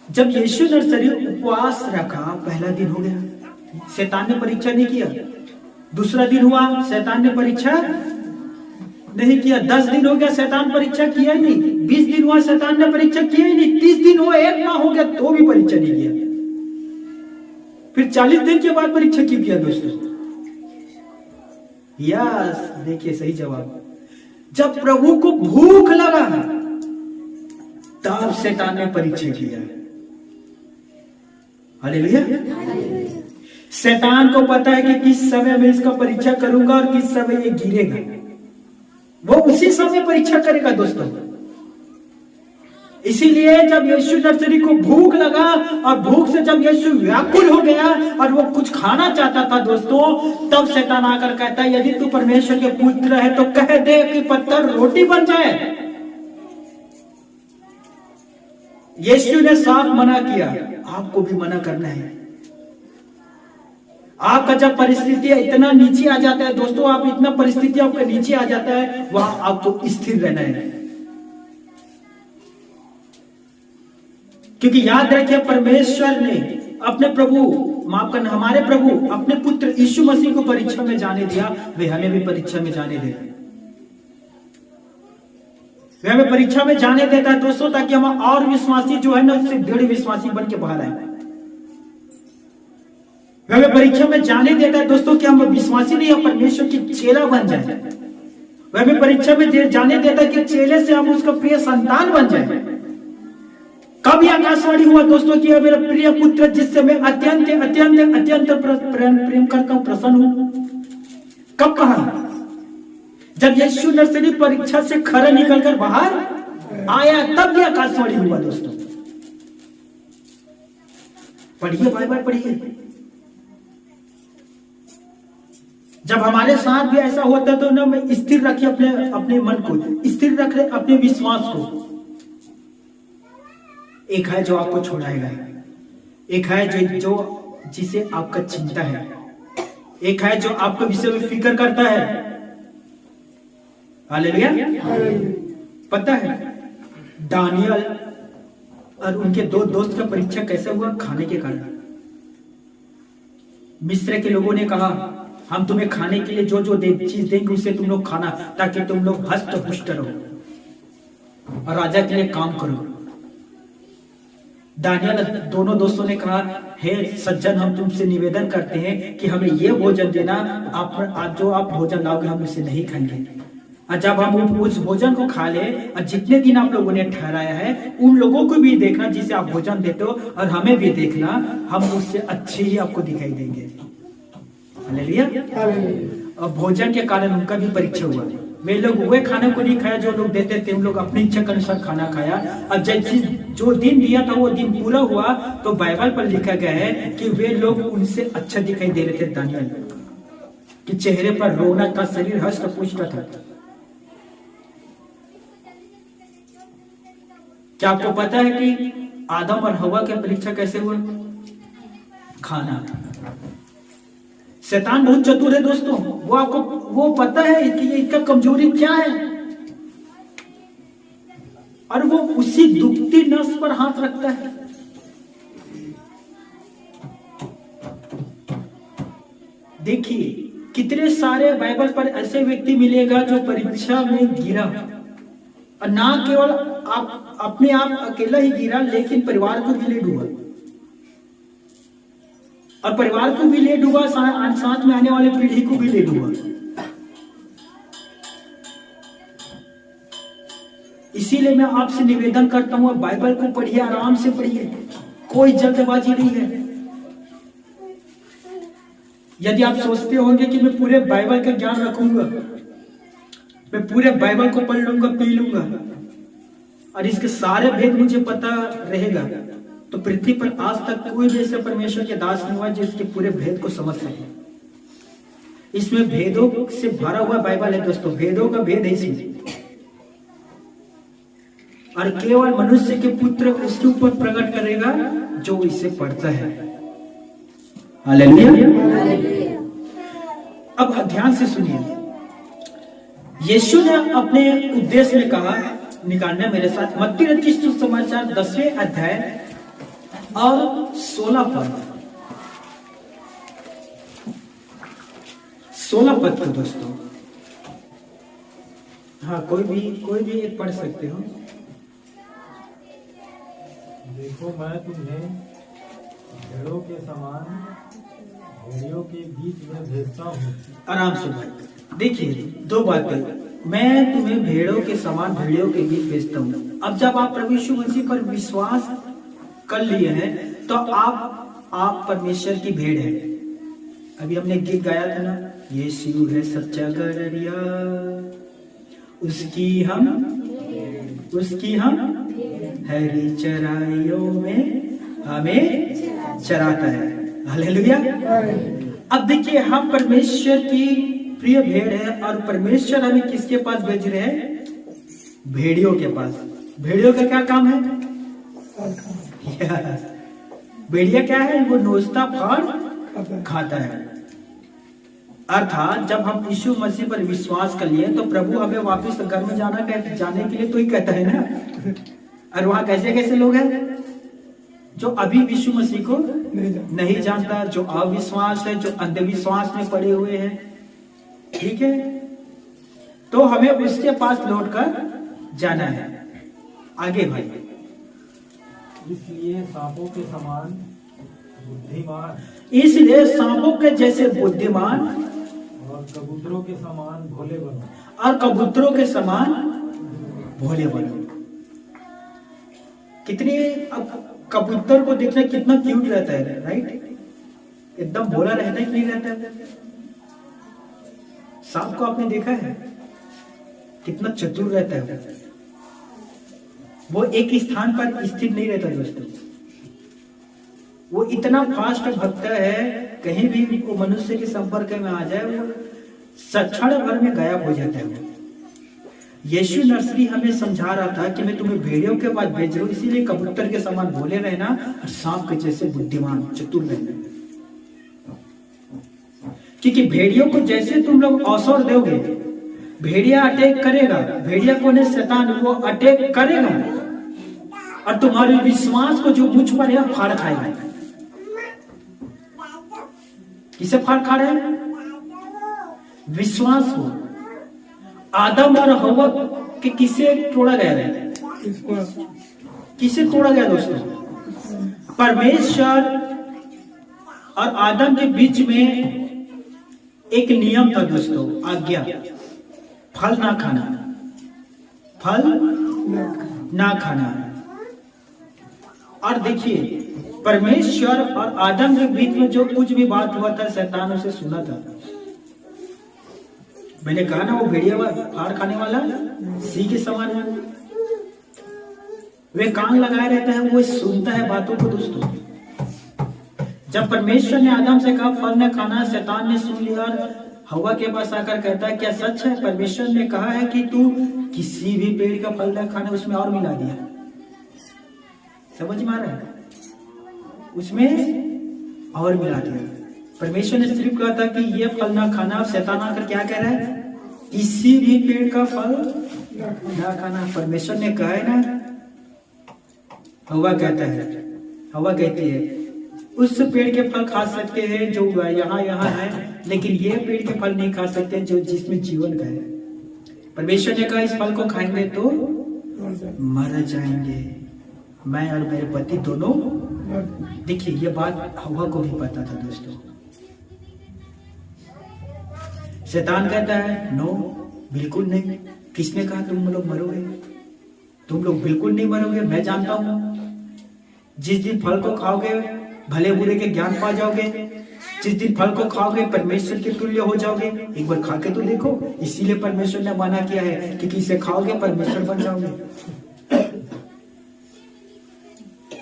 जब यीशु नर्सरी उपवास रखा, पहला दिन हो गया, शैतान ने परीक्षा नहीं किया। दूसरा दिन हुआ, शैतान ने परीक्षा नहीं किया। 10 दिन हो गया, शैतान परीक्षा किया ही नहीं। 20 दिन हुआ, शैतान ने परीक्षा किया ही नहीं। 30 दिन हुआ, 1 माह हो गया, तो भी परीक्षा नहीं किया। फिर 40 दिन के बाद परीक्षा क्यों किया दोस्तों? यस, देखिए सही जवाब। जब प्रभु को भूख लगा तब शैतान ने परीक्षा किया। हालेलुया। शैतान को पता है कि किस समय मैं इसका परीक्षा करूंगा और किस समय ये गिरेगा, वो उसी समय परीक्षा करेगा दोस्तों। इसीलिए जब यीशु नर्सरी को भूख लगा और भूख से जब यीशु व्याकुल हो गया और वो कुछ खाना चाहता था दोस्तों, तब शैतान आकर कहता है, यदि तू परमेश्वर के पुत्र है तो कह दे कि पत्थर रोटी बन जाए। यीशु ने साफ मना किया, आपको भी मना करना है। आपका जब परिस्थिति इतना नीचे आ जाता है दोस्तों, आप इतना परिस्थिति आपका नीचे आ जाता है, वहां आपको स्थिर रहना है। क्योंकि याद रखिए, परमेश्वर ने अपने प्रभु, माफ करना, हमारे प्रभु अपने पुत्र यीशु मसीह को परीक्षा में जाने दिया, वे हमें भी परीक्षा में जाने दे। वे हमें परीक्षा में जाने देता है दोस्तों, ताकि हम और विश्वासी जो है ना, उससे दृढ़ विश्वासी बन के बाहर आए। वे हमें परीक्षा में जाने देता है दोस्तों कि हम विश्वासी नहीं, हम परमेश्वर की चेला बन जाए। वह हमें परीक्षा में जाने देता है कि चेले से हम उसका प्रिय संतान बन जाए। कब यह आकाशवाणी हुआ दोस्तों कि मेरा प्रिय पुत्र जिससे मैं अत्यंत अत्यंत अत्यंत प्रेम करता हूं, प्रसन्न हूं? कब कहा? जब यीशु नर्सरी परीक्षा से खरा निकलकर बाहर आया, तब यह आकाशवाणी हुआ दोस्तों। पढ़िए बाइबल, पढ़िए। जब हमारे साथ भी ऐसा होता है तो ना, मैं स्थिर रखिए अपने मन को, स्थिर रख रहे अपने विश्वास को। एक है जो आपको छोड़ाएगा, एक है जो जिसे आपका चिंता है, एक है जो आपके विषय में फिक्र करता है। हालेलुया। पता है दानियल और उनके 2 दोस्त का परीक्षा कैसे हुआ? खाने के कारण। मिस्र के लोगों ने कहा, हम तुम्हें खाने के लिए जो चीज देंगे उसे तुम लोग खाना, ताकि तुम लोग हष्ट पुष्ट रहो और राजा के लिए काम करो। दानियल दोनों दोस्तों ने कहा, हे सज्जन, हम तुमसे निवेदन करते हैं कि हमें यह भोजन देना, आप जो आप भोजन लाओगे हम इसे नहीं खाएंगे। और जब हम उस भोजन को खा ले, और जितने दिन आप लोगों ने ठहराया है उन लोगों को भी देखना जिसे आप भोजन देते हो, और हमें भी देखना, हम उससे अच्छे ही आपको दिखाई देंगे। हालेलुया। और भोजन के कारण उनका भी परीक्षा हुआ। वे लोग वे खाने को नहीं खाया जो लोग देते थे, उन लोग अपनी इच्छा के अनुसार खाना खाया। और जो दिन दिया था वो दिन पूरा हुआ, तो बाइबल पर लिखा गया है कि वे लोग उनसे अच्छा दिखाई दे रहे थे। दानियल कि चेहरे पर रौनक था, शरीर हष्ट पुष्ट था। क्या आपको पता है कि आदम और हवा की परीक्षा कैसे हुआ? खाना। शैतान बहुत चतुर है दोस्तों, वो पता है कि इसका कमजोरी क्या है। और वो उसी दुखती नस पर हाथ रखता है। देखिए कितने सारे बाइबल पर ऐसे व्यक्ति मिलेगा जो परीक्षा में गिरा, और ना केवल आप अपने आप अकेला ही गिरा, लेकिन परिवार को भी ले डूबा, और परिवार को भी ले डूबा, साथ में आने वाले पीढ़ी को भी ले डूबा। इसीलिए मैं आपसे निवेदन करता हूं, बाइबल को पढ़िए, आराम से पढ़िए, कोई जल्दबाजी नहीं है। यदि आप सोचते होंगे कि मैं पूरे बाइबल का ज्ञान रखूंगा, मैं पूरे बाइबल को पढ़ लूंगा, पी लूंगा, और इसके सारे भेद मुझे पता रहेगा, तो पृथ्वी पर आज तक कोई भी ऐसे परमेश्वर के दास नहीं हुआ जो इसके पूरे भेद को समझ सके। इसमें भेदों से भरा हुआ बाइबल है दोस्तों, भेदों का भेद है इसमें, और केवल मनुष्य के पुत्र उसके ऊपर प्रकट करेगा जो इसे पढ़ता है। हालेलुया। अब ध्यान से सुनिए, यीशु ने अपने उद्देश्य में कहा, निकालना मेरे साथ मत्ती रचित सुसमाचार 10वें अध्याय और 16 पद, 16 पद को दोस्तों, हाँ कोई भी एक पढ़ सकते हो। देखो मैं तुम्हें भेड़ों के समान भेड़ियों के बीच में भेजता हूँ। आराम से भाई, देखिए दो बातें, मैं तुम्हें भेड़ों के समान भेड़ियों के बीच भेजता हूँ। अब जब आप प्रभु यीशु मसीह पर विश्वास कर लिए हैं तो आप परमेश्वर की भेड़ है। अभी हमने गीत गाया था ना, यीशु है सच्चा गड़रिया, उसकी हम हरी चराइयों में हमें चराता है। हालेलुया। अब देखिए हम परमेश्वर की प्रिय भेड़ है, और परमेश्वर हमें किसके पास भेज रहे हैं? भेड़ियों के पास। भेड़ियों का क्या काम है? भेड़िया क्या है? वो नोचता फाड़ खाता है। अर्थात जब हम यीशु मसीह पर विश्वास कर लिए तो प्रभु हमें वापस घर में जाने के लिए तो ही कहता है ना। और वहां कैसे कैसे लोग हैं जो अभी यीशु मसीह को नहीं जानता, जो अविश्वास है, जो अंधविश्वास में पड़े हुए हैं, ठीक है, तो हमें उसके पास लौटकर जाना है। आगे भाई, इसलिए सांपों के समान बुद्धिमान, इसलिए सांपों के जैसे बुद्धिमान और कबूतरों के समान भोले बनो, और कबूतरों के समान भोले बनो। कितने, अब कबूतर को देखना कितना क्यूट रहता है, राइट? एकदम भोला रहता है कि नहीं रहता है? सांप को आपने देखा है कितना चतुर रहता है, वो एक स्थान पर स्थिर नहीं रहता दोस्तों, वो इतना फास्ट भगता है, कहीं भी वो मनुष्य के संपर्क में आ जाए वो क्षण भर में गायब हो जाता है। यीशु नर्सरी हमें समझा रहा था कि मैं तुम्हें भेड़ियों के पास भेज रहा हूं, इसीलिए कबूतर के समान भोले रहना और सांप के जैसे बुद्धिमान चतुर रहना, क्योंकि भेड़ियों को जैसे तुम लोग अवसर दोगे, भेड़िया अटैक करेगा, भेड़िया को नहीं शैतान वो अटैक करेगा, और तुम्हारे विश्वास को जो मुझ पर है फाड़ खाएगा। किसे फाड़ खा रहे हैं? विश्वास हो। आदम और हव्वा के किसे तोड़ा गया है? किसे तोड़ा गया दोस्तों? परमेश्वर और आदम के बीच में एक नियम था दोस्तों, आज्ञा, फल ना खाना, फल ना खाना। और देखिए परमेश्वर और आदम के बीच में जो कुछ भी बात हुआ था शैतान उसे सुना था। मैंने कहा ना वो भेड़िया फाड़ खाने वाला सी के समान है, वे कान लगाए रहता है, वो सुनता है बातों को दोस्तों। जब परमेश्वर ने आदम से कहा फल न खाना, शैतान ने सुन लिया और हव्वा के पास आकर कहता है क्या सच है? परमेश्वर ने कहा है कि तू किसी भी पेड़ का फल न खाना, उसमें और मिला दिया। समझ में आ रहा है? उसमें और मिला दिया। परमेश्वर ने सिर्फ कहा था कि ये फल ना खाना, शैतान आकर क्या कह रहा है? किसी भी पेड़ का फल ना खाना। परमेश्वर ने कहा है ना, हवा कहता है, हवा कहती है उस पेड़ के फल खा सकते हैं जो यहाँ यहाँ है, लेकिन ये पेड़ के फल नहीं खा सकते जो जिसमें जीवन का है। परमेश्वर ने कहा इस फल को खाएंगे तो मर जाएंगे, मैं और मेरे पति दोनों। देखिए ये बात हवा को भी पता था दोस्तों। शैतान कहता है नो, बिल्कुल नहीं। किसने कहा तुम लोग मरोगे? तुम लोग बिल्कुल नहीं मरोगे, मैं जानता हूं। जिस दिन फल को खाओगे भले बुरे के ज्ञान पा जाओगे, जिस दिन फल को खाओगे परमेश्वर के तुल्य हो जाओगे। एक बार खा के तो देखो, इसीलिए परमेश्वर ने मना किया है कि इसे खाओगे परमेश्वर बन जाओगे।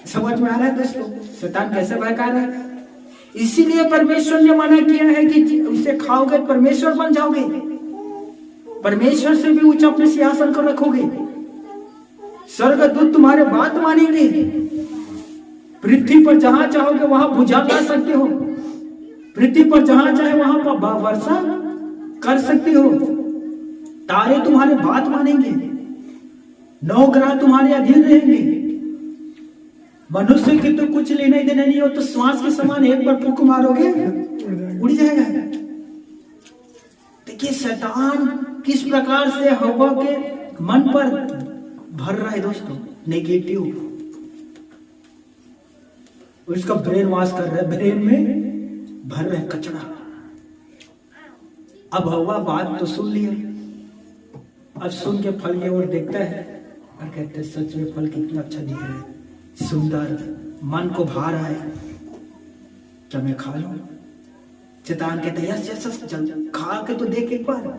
समझ में आ रहा है दोस्तों शैतान कैसे बहका रहा है? इसीलिए परमेश्वर ने मना किया है कि इसे खाओगे परमेश्वर बन जाओगे, परमेश्वर से भी ऊंचा अपने सिंहासन को रखोगे, स्वर्गदूत तुम्हारे बात मानेंगे, पृथ्वी पर जहां चाहोगे वहां भुजा ला सकते हो, पृथ्वी पर जहां चाहे वहां पर वर्षा कर सकते हो, तारे तुम्हारे बात मानेंगे, 9 ग्रह तुम्हारे अधीन रहेंगे। मनुष्य की तो कुछ लेना ही देना नहीं हो, तो श्वास के समान एक बार फूंक मारोगे उड़ जाएगा। देखिए शैतान किस प्रकार से हवा के मन पर भर रहा है दोस्तों, नेगेटिव। उसका ब्रेन वॉश कर रहा है, ब्रेन में भर रहा है कचरा। अब हवा बात तो सुन लिया, अब सुन के फल की ओर देखता है और कहते हैं सच में फल कितना अच्छा दिख रहा है, सुंदर, मन को भा रहा है, क्या मैं खा लूं? शैतान कहता है यस यस चल खा के तो देख एक बार।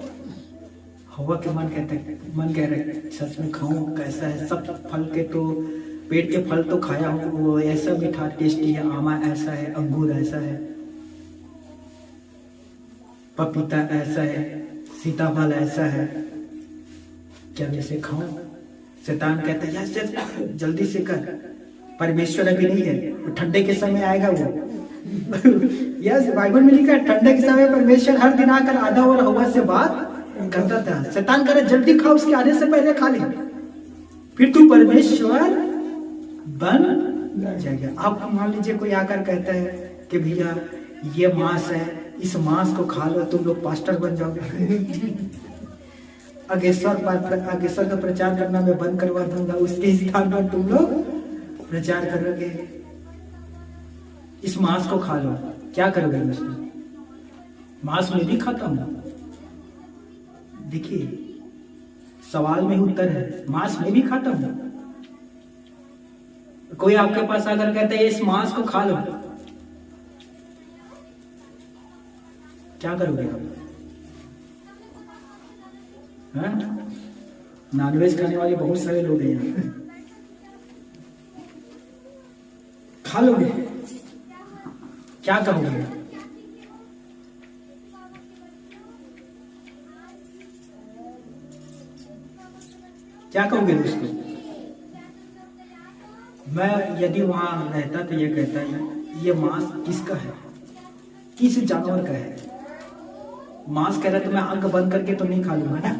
हवा के मन कहता है, मन कह रहा है सच में खाऊं, कैसा है? सब फल के तो पेड़ के फल तो खाया हूं, वो ऐसा मीठा टेस्टी है, आमा ऐसा है, अंगूर ऐसा है, पपीता ऐसा है, सीताफल ऐसा है, क्या मैं इसे खाऊं? शैतान कहता है यस यस जल्दी से कर, परमेश्वर अभी नहीं है, वो ठंडे के समय आएगा वो। यस बाइबल में लिखा है ठंडे के समय परमेश्वर हर दिन आकर आधा और हवा से बात करता था। शैतान कह रहा जल्दी खाओ, उसके आने से पहले खा ले, फिर तू परमेश्वर बन जाएगा। आप मान लीजिए कोई आकर कहता है कि भैया ये मांस है, इस मांस को खा लो तुम लोग पास्टर बन जाओगे। अगेश्वर का प्रचार करना मैं बंद करवा दूंगा, उसके स्थान पर तुम लोग प्रचार करोगे, इस मांस को खा लो। क्या करोगे दोस्तों? मांस में भी खाता हूं। देखिए सवाल में उत्तर है, मांस में भी खाता हूं। कोई आपके पास अगर कहता है इस मांस को खा लो, क्या करोगे आप? नॉनवेज खाने वाले बहुत सारे लोग हैं यहाँ, खा लोगे? क्या कहोगे? क्या कहोगे दोस्तों? मैं यदि वहां रहता तो ये कहता है ये मांस किसका है, किस जानवर का है? मांस कह रहा तो मैं आंख बंद करके तो नहीं खा लूंगा ना।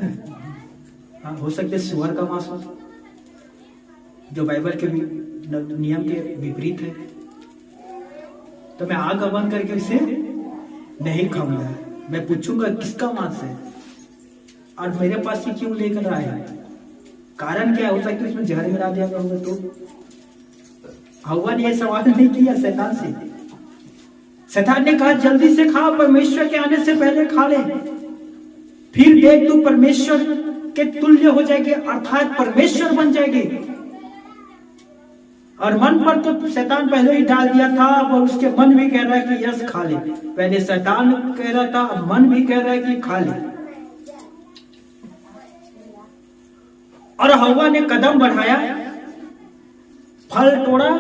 हाँ हो सकता है सुअर का मांस हो, जो बाइबल के नियम के विपरीत है, तो मैं आंख बंद करके उसे नहीं खाऊंगा। मैं पूछूंगा किसका मांस है और मेरे पास ही क्यों लेकर आया है, कारण क्या हो सकता है उसमें जहर मिला दिया करूंगा। तो हवा ने यह सवाल नहीं किया शैतान से। शैतान ने कहा जल्दी से खा, परमेश्वर के आने से पहले खा ले, फिर देख तू परमेश्वर के तुल्य हो जाएगी, अर्थात परमेश्वर बन जाएगी। और मन पर तो शैतान पहले ही डाल दिया था, और उसके मन भी कह रहा है कि यस खा ले। पहले शैतान कह रहा था, अब मन भी कह रहा है कि खा ले। और हवा ने कदम बढ़ाया, फल तोड़ा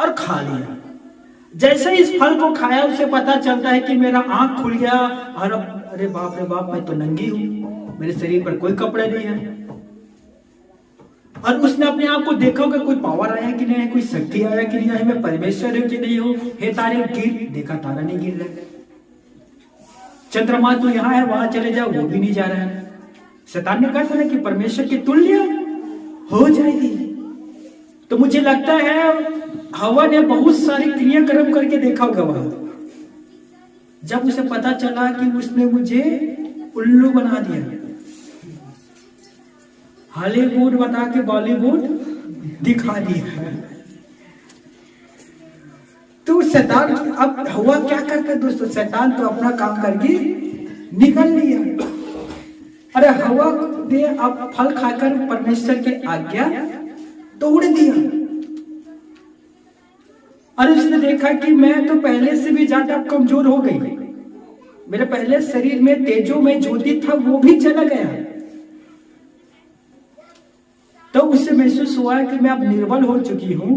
और खा लिया। जैसे इस फल को खाया उसे पता चलता है कि मेरा आंख खुल गया, और अरे बाप रे बाप मैं तो नंगी हूं, मेरे शरीर पर कोई कपड़े नहीं है। और उसने अपने आप को देखा कि कोई पावर आया कि नहीं है, कोई शक्ति आया कि नहीं है, मैं परमेश्वर हूं कि नहीं हूं। हे तारे गिर, देखा तारा नहीं गिर रहा। चंद्रमा तो यहाँ है, वहां चले जाओ वो भी नहीं जा रहा है। शैतान ने कहा था ना कि परमेश्वर की तुल्य हो जाएगी। तो मुझे लगता है हवा ने बहुत सारे क्रियाक्रम करके देखा होगा वहां। जब उसे पता चला कि उसने मुझे उल्लू बना दिया, हॉलीवुड बना के बॉलीवुड दिखा दिया, तो शैतान अब हवा क्या करता है दोस्तों? शैतान तो अपना काम करके निकल लिया। अरे हवा ने अब फल खाकर परमेश्वर के आज्ञा तोड़ दिया, और उसने देखा कि मैं तो पहले से भी ज्यादा कमजोर हो गई, मेरे पहले शरीर में तेजो में ज्योति था वो भी चला गया। तो उससे महसूस हुआ कि मैं अब निर्बल हो चुकी हूं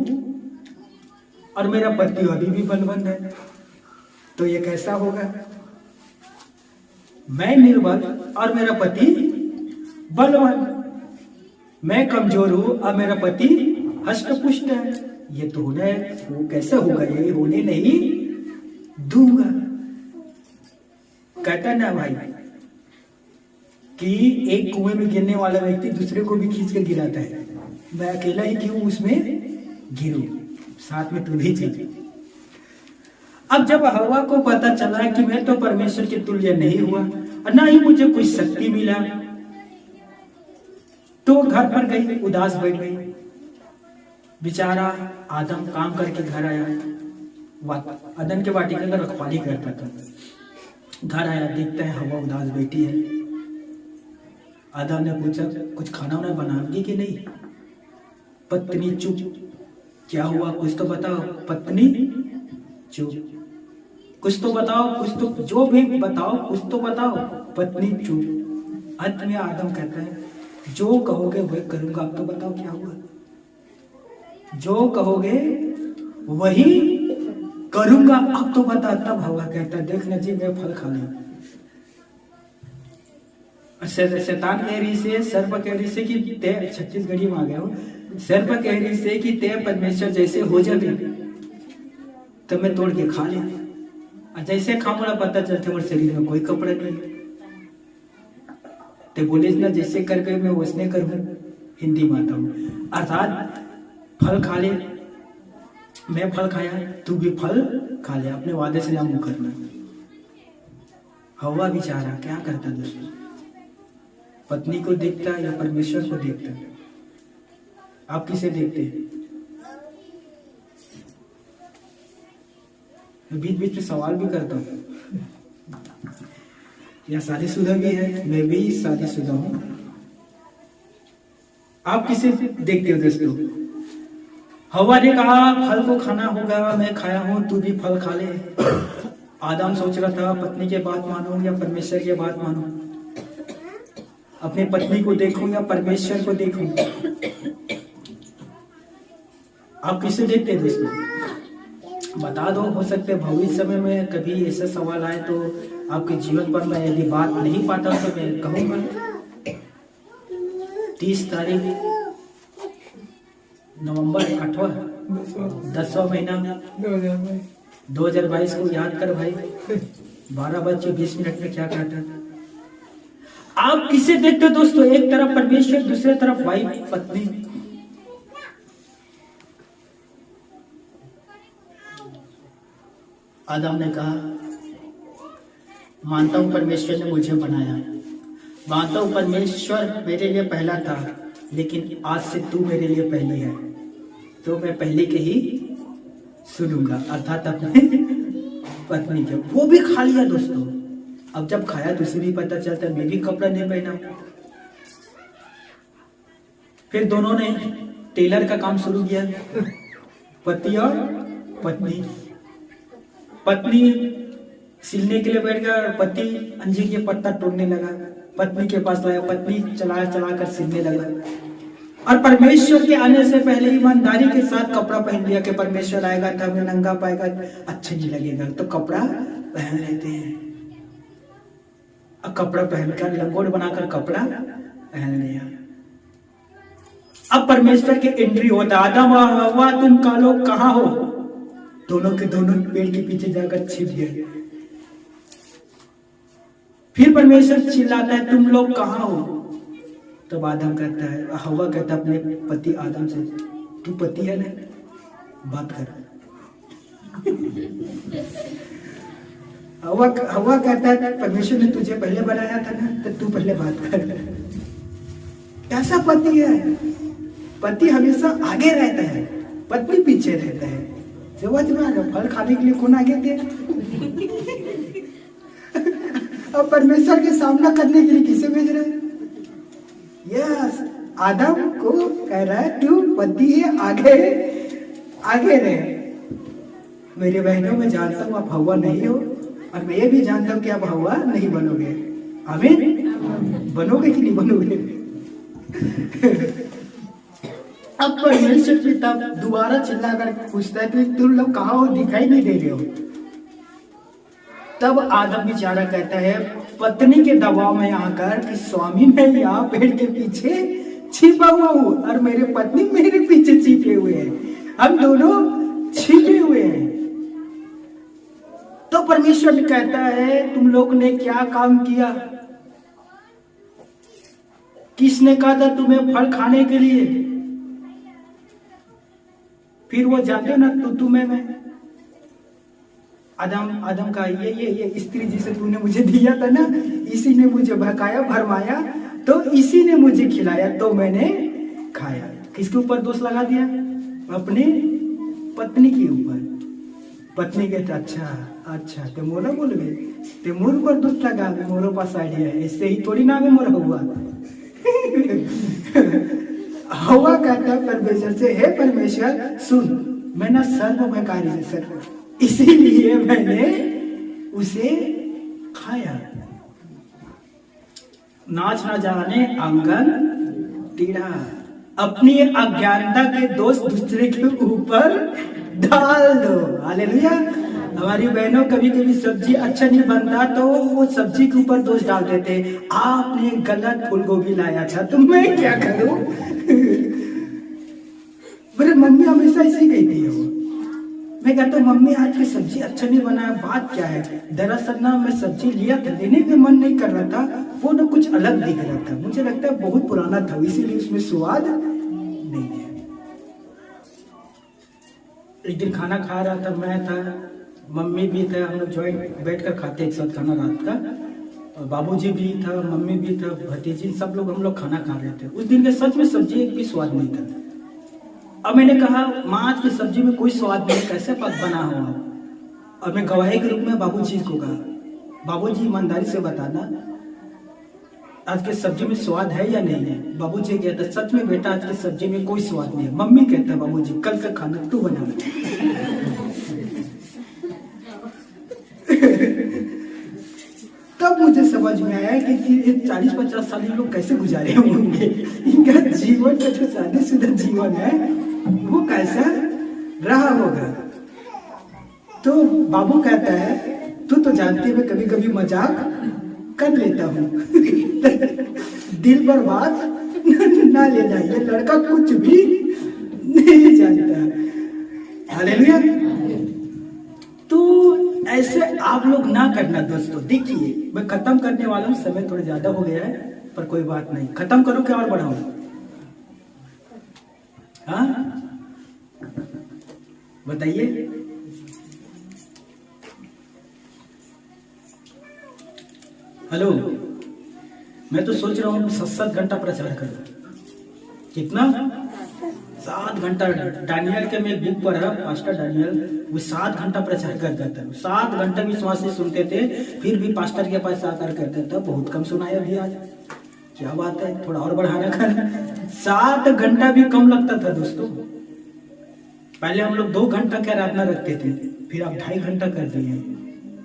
और मेरा पति अभी भी बलवंत है। तो ये कैसा होगा? मैं निर्बल और मेरा पति बलवान, मैं कमजोर हूं और मेरा पति हष्ट पुष्ट है। ये तो होना है, वो कैसे होगा? ये होने नहीं दूंगा। कहता ना भाई कि एक कुएं में गिरने वाला व्यक्ति दूसरे को भी खींच के गिराता है, मैं अकेला ही क्यों उसमें गिरूं, साथ में तू भी चल। अब जब हवा को पता चला कि मैं तो परमेश्वर के तुल्य नहीं हुआ और ना ही मुझे कोई शक्ति मिला, तो घर पर गई, उदास बैठ गई। बेचारा आदम काम करके घर आया, अदन के वाटिका का रखवाली करता था। घर आया, देखता है हवा उदास बैठी है। आदम ने पूछा कुछ खाना वाना बनाओगी कि नहीं? पत्नी चुप। क्या हुआ, कुछ तो बताओ। पत्नी चुप। कुछ तो बताओ, कुछ तो, जो भी बताओ, कुछ तो बताओ। पत्नी चुप। अंत में आदम कहता है जो कहोगे वही करूंगा, अब तो बताओ क्या हुआ। जो कहोगे वही करूंगा, अब तो बता। तब हवा कहता है देख ना जी, मैं फल खा लूं। शैतान कह रही से, सर्प कह रही से कि ते, छत्तीसगढ़ी में आ गया हूं, सर्प कह रही से कि ते परमेश्वर जैसे हो जाए तो मैं तोड़ के खा ले। और जैसे खाऊंगा पता चलते मेरे शरीर में कोई कपड़ा नहीं। तो बोले ना जैसे करके मैं वैसने करूं, हिंदी में आता हूं। अर्थात फल खा ले, मैं फल खाया तू भी फल खा ले, अपने वादे से ना मुंह करना। हवा बेचारा क्या करता दोस्तों? पत्नी को देखता या परमेश्वर को देखता? आप किसे देखते हैं? बीच बीच में सवाल भी करता हूं। या शादीशुदा भी है, मैं भी शादीशुदा हूं। आप किसे देखते हो दोस्तों? हवा ने कहा फल को खाना होगा, मैं खाया हूं, तू भी फल खा ले। आदम सोच रहा था पत्नी के बात मानूं या परमेश्वर की बात मानूं, अपनी पत्नी को देखूं या परमेश्वर को देखूं। आप किसे देखते हैं दोस्तों? बता दो। हो सकते भविष्य समय में कभी ऐसा सवाल आए तो आपके जीवन पर मैं यदि बात नहीं पाता तो मैं कहूंगा। 30 तारीख नवंबर 8वां 10वां महीना 2022 को याद कर भाई। 12:20 में क्या कहता है? आप किसे देखते हो दोस्तों? एक तरफ परमेश्वर, दूसरे तरफ वाइफ पत्नी। आदम ने कहा मानता हूं परमेश्वर ने मुझे बनाया, मानता हूं परमेश्वर मेरे लिए पहला था, लेकिन आज से तू मेरे लिए पहली है, तो मैं पहले के ही सुनूंगा। अर्थात अपने पत्नी के। वो भी खा लिया दोस्तों। अब जब खाया तो उसे भी पता चलता मैं भी कपड़ा नहीं पहना। फिर दोनों ने टेलर का काम शुरू किया, पति और पत्नी। पत्नी सिलने के लिए बैठ गया, पति अंजीर के पत्ता तोड़ने लगा, पत्नी के पास लाया, पत्नी चला कर सिलने लगा। और परमेश्वर के आने से पहले ईमानदारी के साथ कपड़ा पहन लिया कि परमेश्वर आएगा तो हमें नंगा पाएगा, अच्छा नहीं लगेगा, तो कपड़ा पहन लेते हैं। अब कपड़ा पहनकर, लंगोट बनाकर कपड़ा पहन लिया। अब परमेश्वर के एंट्री होता, आदम हव्वा तुम का लोग कहां हो? दोनों के दोनों पेड़ के पीछे जाकर छिप गए। फिर परमेश्वर चिल्लाता है तुम लोग कहां हो? तब आदम कहता है, हवा कहता है अपने पति आदम से, तू पति है ना, बात कर। हवा कहता है परमेश्वर ने तुझे पहले बनाया था ना, तो तू पहले बात कर। कैसा पति है? पति हमेशा आगे रहता है, पत्नी पीछे रहता है। समझ में आ रहा? फल खाने के लिए कौन आगे थे? अब परमेश्वर के सामना करने के लिए किसे भेज रहे हैं? यस, आदम को कह रहा है तू पति है, आगे रहे। मेरे बहनों, मैं जानता हूँ आप हवा नहीं हो, और मैं ये भी जानता हूँ कि आप हवा नहीं बनोगे। आमीन? बनोगे कि नहीं बनोगे? अब परमेश्वर पिता दोबारा चिल्लाकर पूछता है, तुम लोग कहाँ हो, दिखाई नहीं दे रहे हो? तब आदम बेचारा कहता है पत्नी के दबाव में आकर कि स्वामी मैं यहाँ पेड़ के पीछे छिपा हुआ हूँ और मेरे पत्नी मेरे पीछे छिपे हुए हैं, हम दोनों छिपे हुए हैं। तो परमेश्वर कहता है तुम लोग ने क्या काम किया? किसने कहा था तुम्हें फल खाने के लिए? फिर वो जाते ना तुम्हें मैं आदम का ये स्त्री जिसे तूने मुझे दिया था ना, इसी ने मुझे भड़काया भरमाया, तो इसी ने मुझे खिलाया, तो मैंने खाया। किसके ऊपर दोष लगा दिया? अपने पत्नी के ऊपर। पत्नी कहते अच्छा ते मोरा बोल गए, ते मोर पर दोष लगा, मोरो पास आइडिया है, ऐसे ही थोड़ी ना मोरा हुआ। हवा कहता है परमेश्वर से, हे परमेश्वर सुन, मैं ना सर्वभयकारी है सर्व, इसीलिए मैंने उसे खाया। नाच न जाने आंगन टेढ़ा, अपनी अज्ञानता के दोष दूसरे के ऊपर डाल दो। हालेलुया। हमारी बहनों कभी कभी सब्जी अच्छा नहीं बनता तो वो सब्जी के ऊपर दोष डाल देते, आपने गलत फूल गोभी लाया था, तो मैं क्या करूं? मेरी मम्मी हमेशा इसी कहती है। मैं कहता हूँ मम्मी आज की सब्जी अच्छा नहीं बना है, बात क्या है? दरअसल ना मैं सब्जी लिया था, लेने का मन नहीं कर रहा था, वो ना कुछ अलग दिख रहा था, मुझे लगता है बहुत पुराना था, इसीलिए उसमें स्वाद नहीं है। एक दिन खाना खा रहा था, मैं था, मम्मी भी था, हम लोग ज्वाइंट बैठकर खाते एक साथ खाना रात का, और बाबूजी भी था, मम्मी भी था, भतीजी, सब लोग हम लोग खाना खा रहे थे। उस दिन के सच में सब्जी एक भी स्वाद नहीं था। अब मैंने कहा माँ आज की सब्जी में कोई स्वाद नहीं, कैसे पक बना हो? और मैं गवाही के रूप में बाबूजी को कहा, बाबूजी ईमानदारी से बताना आज के सब्जी में स्वाद है या नहीं है? बाबूजी कहता सच में बेटा आज की सब्जी में कोई स्वाद नहीं है। मम्मी कहता बाबूजी कल का खाना तू बना। तब मुझे समझ में आया कि 40-50 साल लोग कैसे गुजारे होंगे, इनका जीवन का जो शादीशुदा जीवन है वो कैसा रहा होगा। तो बाबू कहता है तू तो जानती है मैं कभी कभी मजाक कर लेता हूँ, दिल पर बात ना लेना, ये लड़का कुछ भी नहीं जानता। हालेलुया। तो ऐसे आप लोग ना करना दोस्तों। देखिए मैं खत्म करने वाला हूँ, समय थोड़ा ज्यादा हो गया है, पर कोई बात नहीं, खत्म करो क्या और बढ़ाऊं? हाँ बताइए। हेलो, मैं तो सोच रहा हूँ 7 घंटा प्रचार करूं। कितना? 7 घंटा। डानियल के में बुक पढ़ा, पास्टर डानियल, वो 7 घंटा प्रचार करता था। 7 घंटा विश्वास से सुनते थे, फिर भी पास्टर के पास आकर करता था। बहुत कम सुनाया भी आज, क्या बात है, थोड़ा और बढ़ाना कर। 7 घंटा भी कम लगता था दोस्तों। पहले हम लोग 2 घंटा की आराधना रखते थे, फिर आप 2.5 घंटा कर दिए,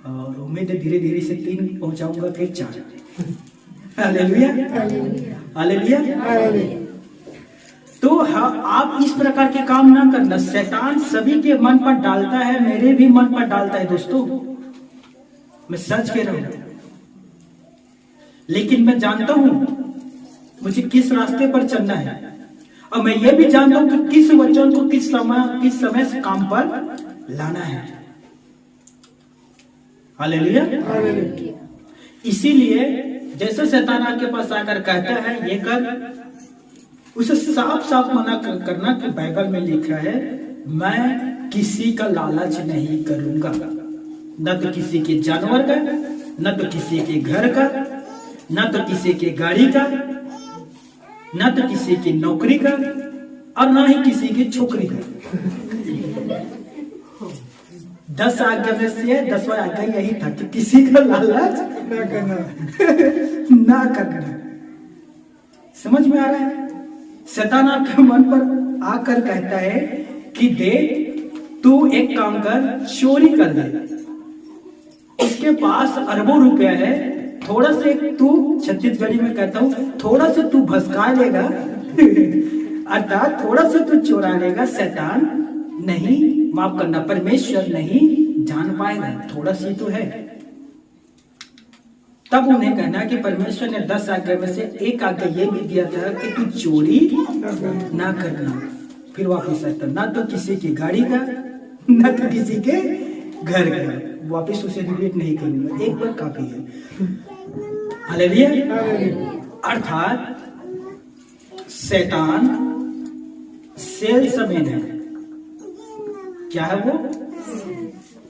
और उम्मीद है धीरे धीरे से 3 पहुंचाऊंगा, फिर 4। Hallelujah, hallelujah. तो हाँ, आप इस प्रकार के काम ना करना। शैतान सभी के मन पर डालता है, मेरे भी मन पर डालता है दोस्तों, मैं सच कह रहा हूं। लेकिन मैं जानता हूं मुझे किस रास्ते पर चलना है, और मैं ये भी जानता हूं कि किस वचन को किस समय काम पर लाना है। हालेलुया। इसीलिए जैसे शैतान आपके पास आकर कहता है ये कर, उसे साफ साफ मना करना कि बाइबल में लिखा है मैं किसी का लालच नहीं करूंगा, न तो किसी के जानवर का, न तो किसी के घर का, न तो किसी के गाड़ी का, न तो किसी की नौकरी का, और न ही किसी की छोकरी का। 10 आज्ञा में से 10वां आज्ञा यही था कि किसी का लालच ना करना। ना करना। समझ में आ रहा है? शैतान आपके मन पर आकर कहता है कि देख तू एक काम कर, चोरी कर दे, उसके पास अरबों रुपया है, थोड़ा से तू, छत्तीसगढ़ी में कहता हूं, थोड़ा से तू भसका लेगा अर्थात थोड़ा से तू चुरा लेगा, शैतान नहीं, माफ करना, परमेश्वर नहीं जान पाएगा, थोड़ा सी तो है। तब उन्हें कहना कि परमेश्वर ने 10 आज्ञा में से एक आज्ञा ये भी दिया था कि तू चोरी ना करना। फिर वापिस आता, ना तो किसी की गाड़ी का, ना तो किसी के घर का। वापिस उसे रिपीट नहीं करूंगा, एक बार काफी है। हालेलुया। अर्थात शैतान सेल्समैन है। क्या है वो?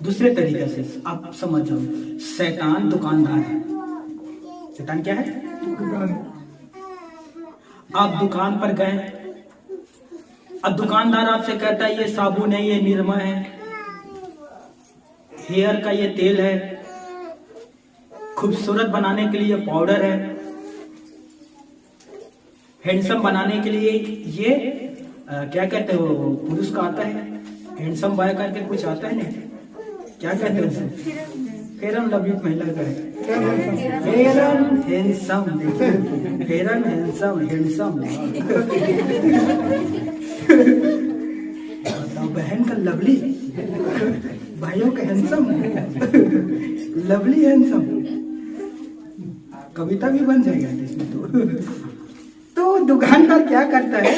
दूसरे तरीके से आप समझ जाओ, शैतान दुकानदार है। शैतान क्या है? आप दुकान पर गए, अब दुकानदार आपसे कहता है ये साबुन है, ये निरमा है, हेयर का ये तेल है, खूबसूरत बनाने के लिए पाउडर है, हैंडसम बनाने के लिए ये क्या कहते हो, पुरुष का आता है हैंडसम बॉय करके कुछ आता है ना, क्या कहते हैं उसे? फेयर एंड लवली महिला का है, fair and handsome, fair and handsome, handsome. बताओ, बहन का लवली, भाइयों का हैंडसम, लवली हैंडसम, कविता भी बन जाएगा इसमें। तो दुकानदार क्या करता है,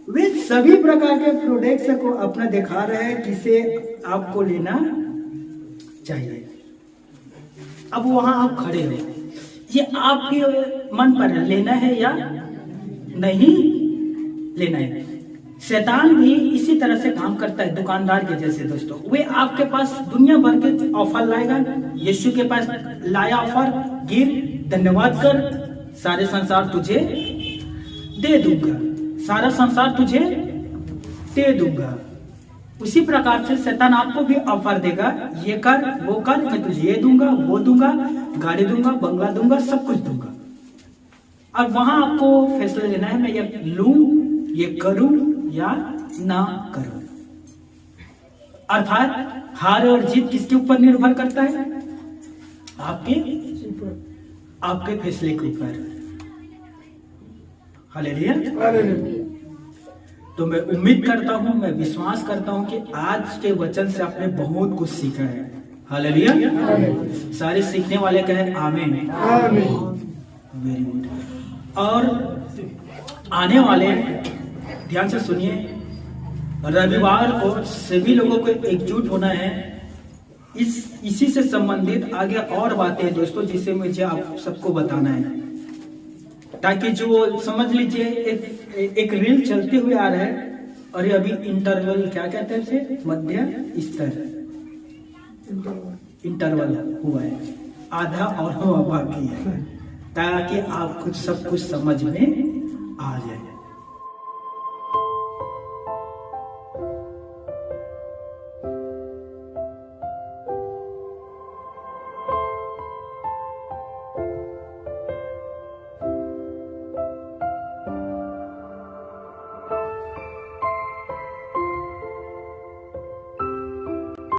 वे सभी प्रकार के प्रोडक्ट्स को अपना दिखा रहे हैं जिसे आपको लेना चाहिए। अब वहां आप खड़े हो, ये आपके मन पर है, लेना है या नहीं लेना है। शैतान भी इसी तरह से काम करता है दुकानदार के जैसे। दोस्तों, वे आपके पास दुनिया भर के ऑफर लाएगा। यीशु के पास लाया ऑफर, गिर, धन्यवाद कर, सारे संसार तुझे दे दूंगा, सारा संसार तुझे दे दूंगा। उसी प्रकार से शैतान आपको भी ऑफर देगा, ये कर, वो कर, मैं तुझे ये दूंगा, वो दूंगा, गाड़ी दूंगा, बंगला दूंगा, सब कुछ दूंगा। अब वहां आपको फैसला लेना है, मैं ये लूं, ये करूं या ना करूं। अर्थात हार और जीत किसके ऊपर निर्भर करता है? आपके फैसले के ऊपर। हालेलुया। तो मैं उम्मीद करता हूं, मैं विश्वास करता हूं कि आज के वचन से आपने बहुत कुछ सीखा है। हालेलुया। सारे सीखने वाले कहें आमीन। Very good. और आने वाले, ध्यान से सुनिए, रविवार को सभी लोगों को एकजुट होना है। इसी से संबंधित आगे और बातें दोस्तों, जिसे मुझे आप सबको बताना है, ताकि जो समझ लीजिए एक रील चलते हुए आ रहा है और ये अभी इंटरवल, क्या कहते हैं उसे, मध्य स्तर इंटरवल हुआ है, आधा और हुआ बाकी है, ताकि आप कुछ सब कुछ समझ में आ जाए।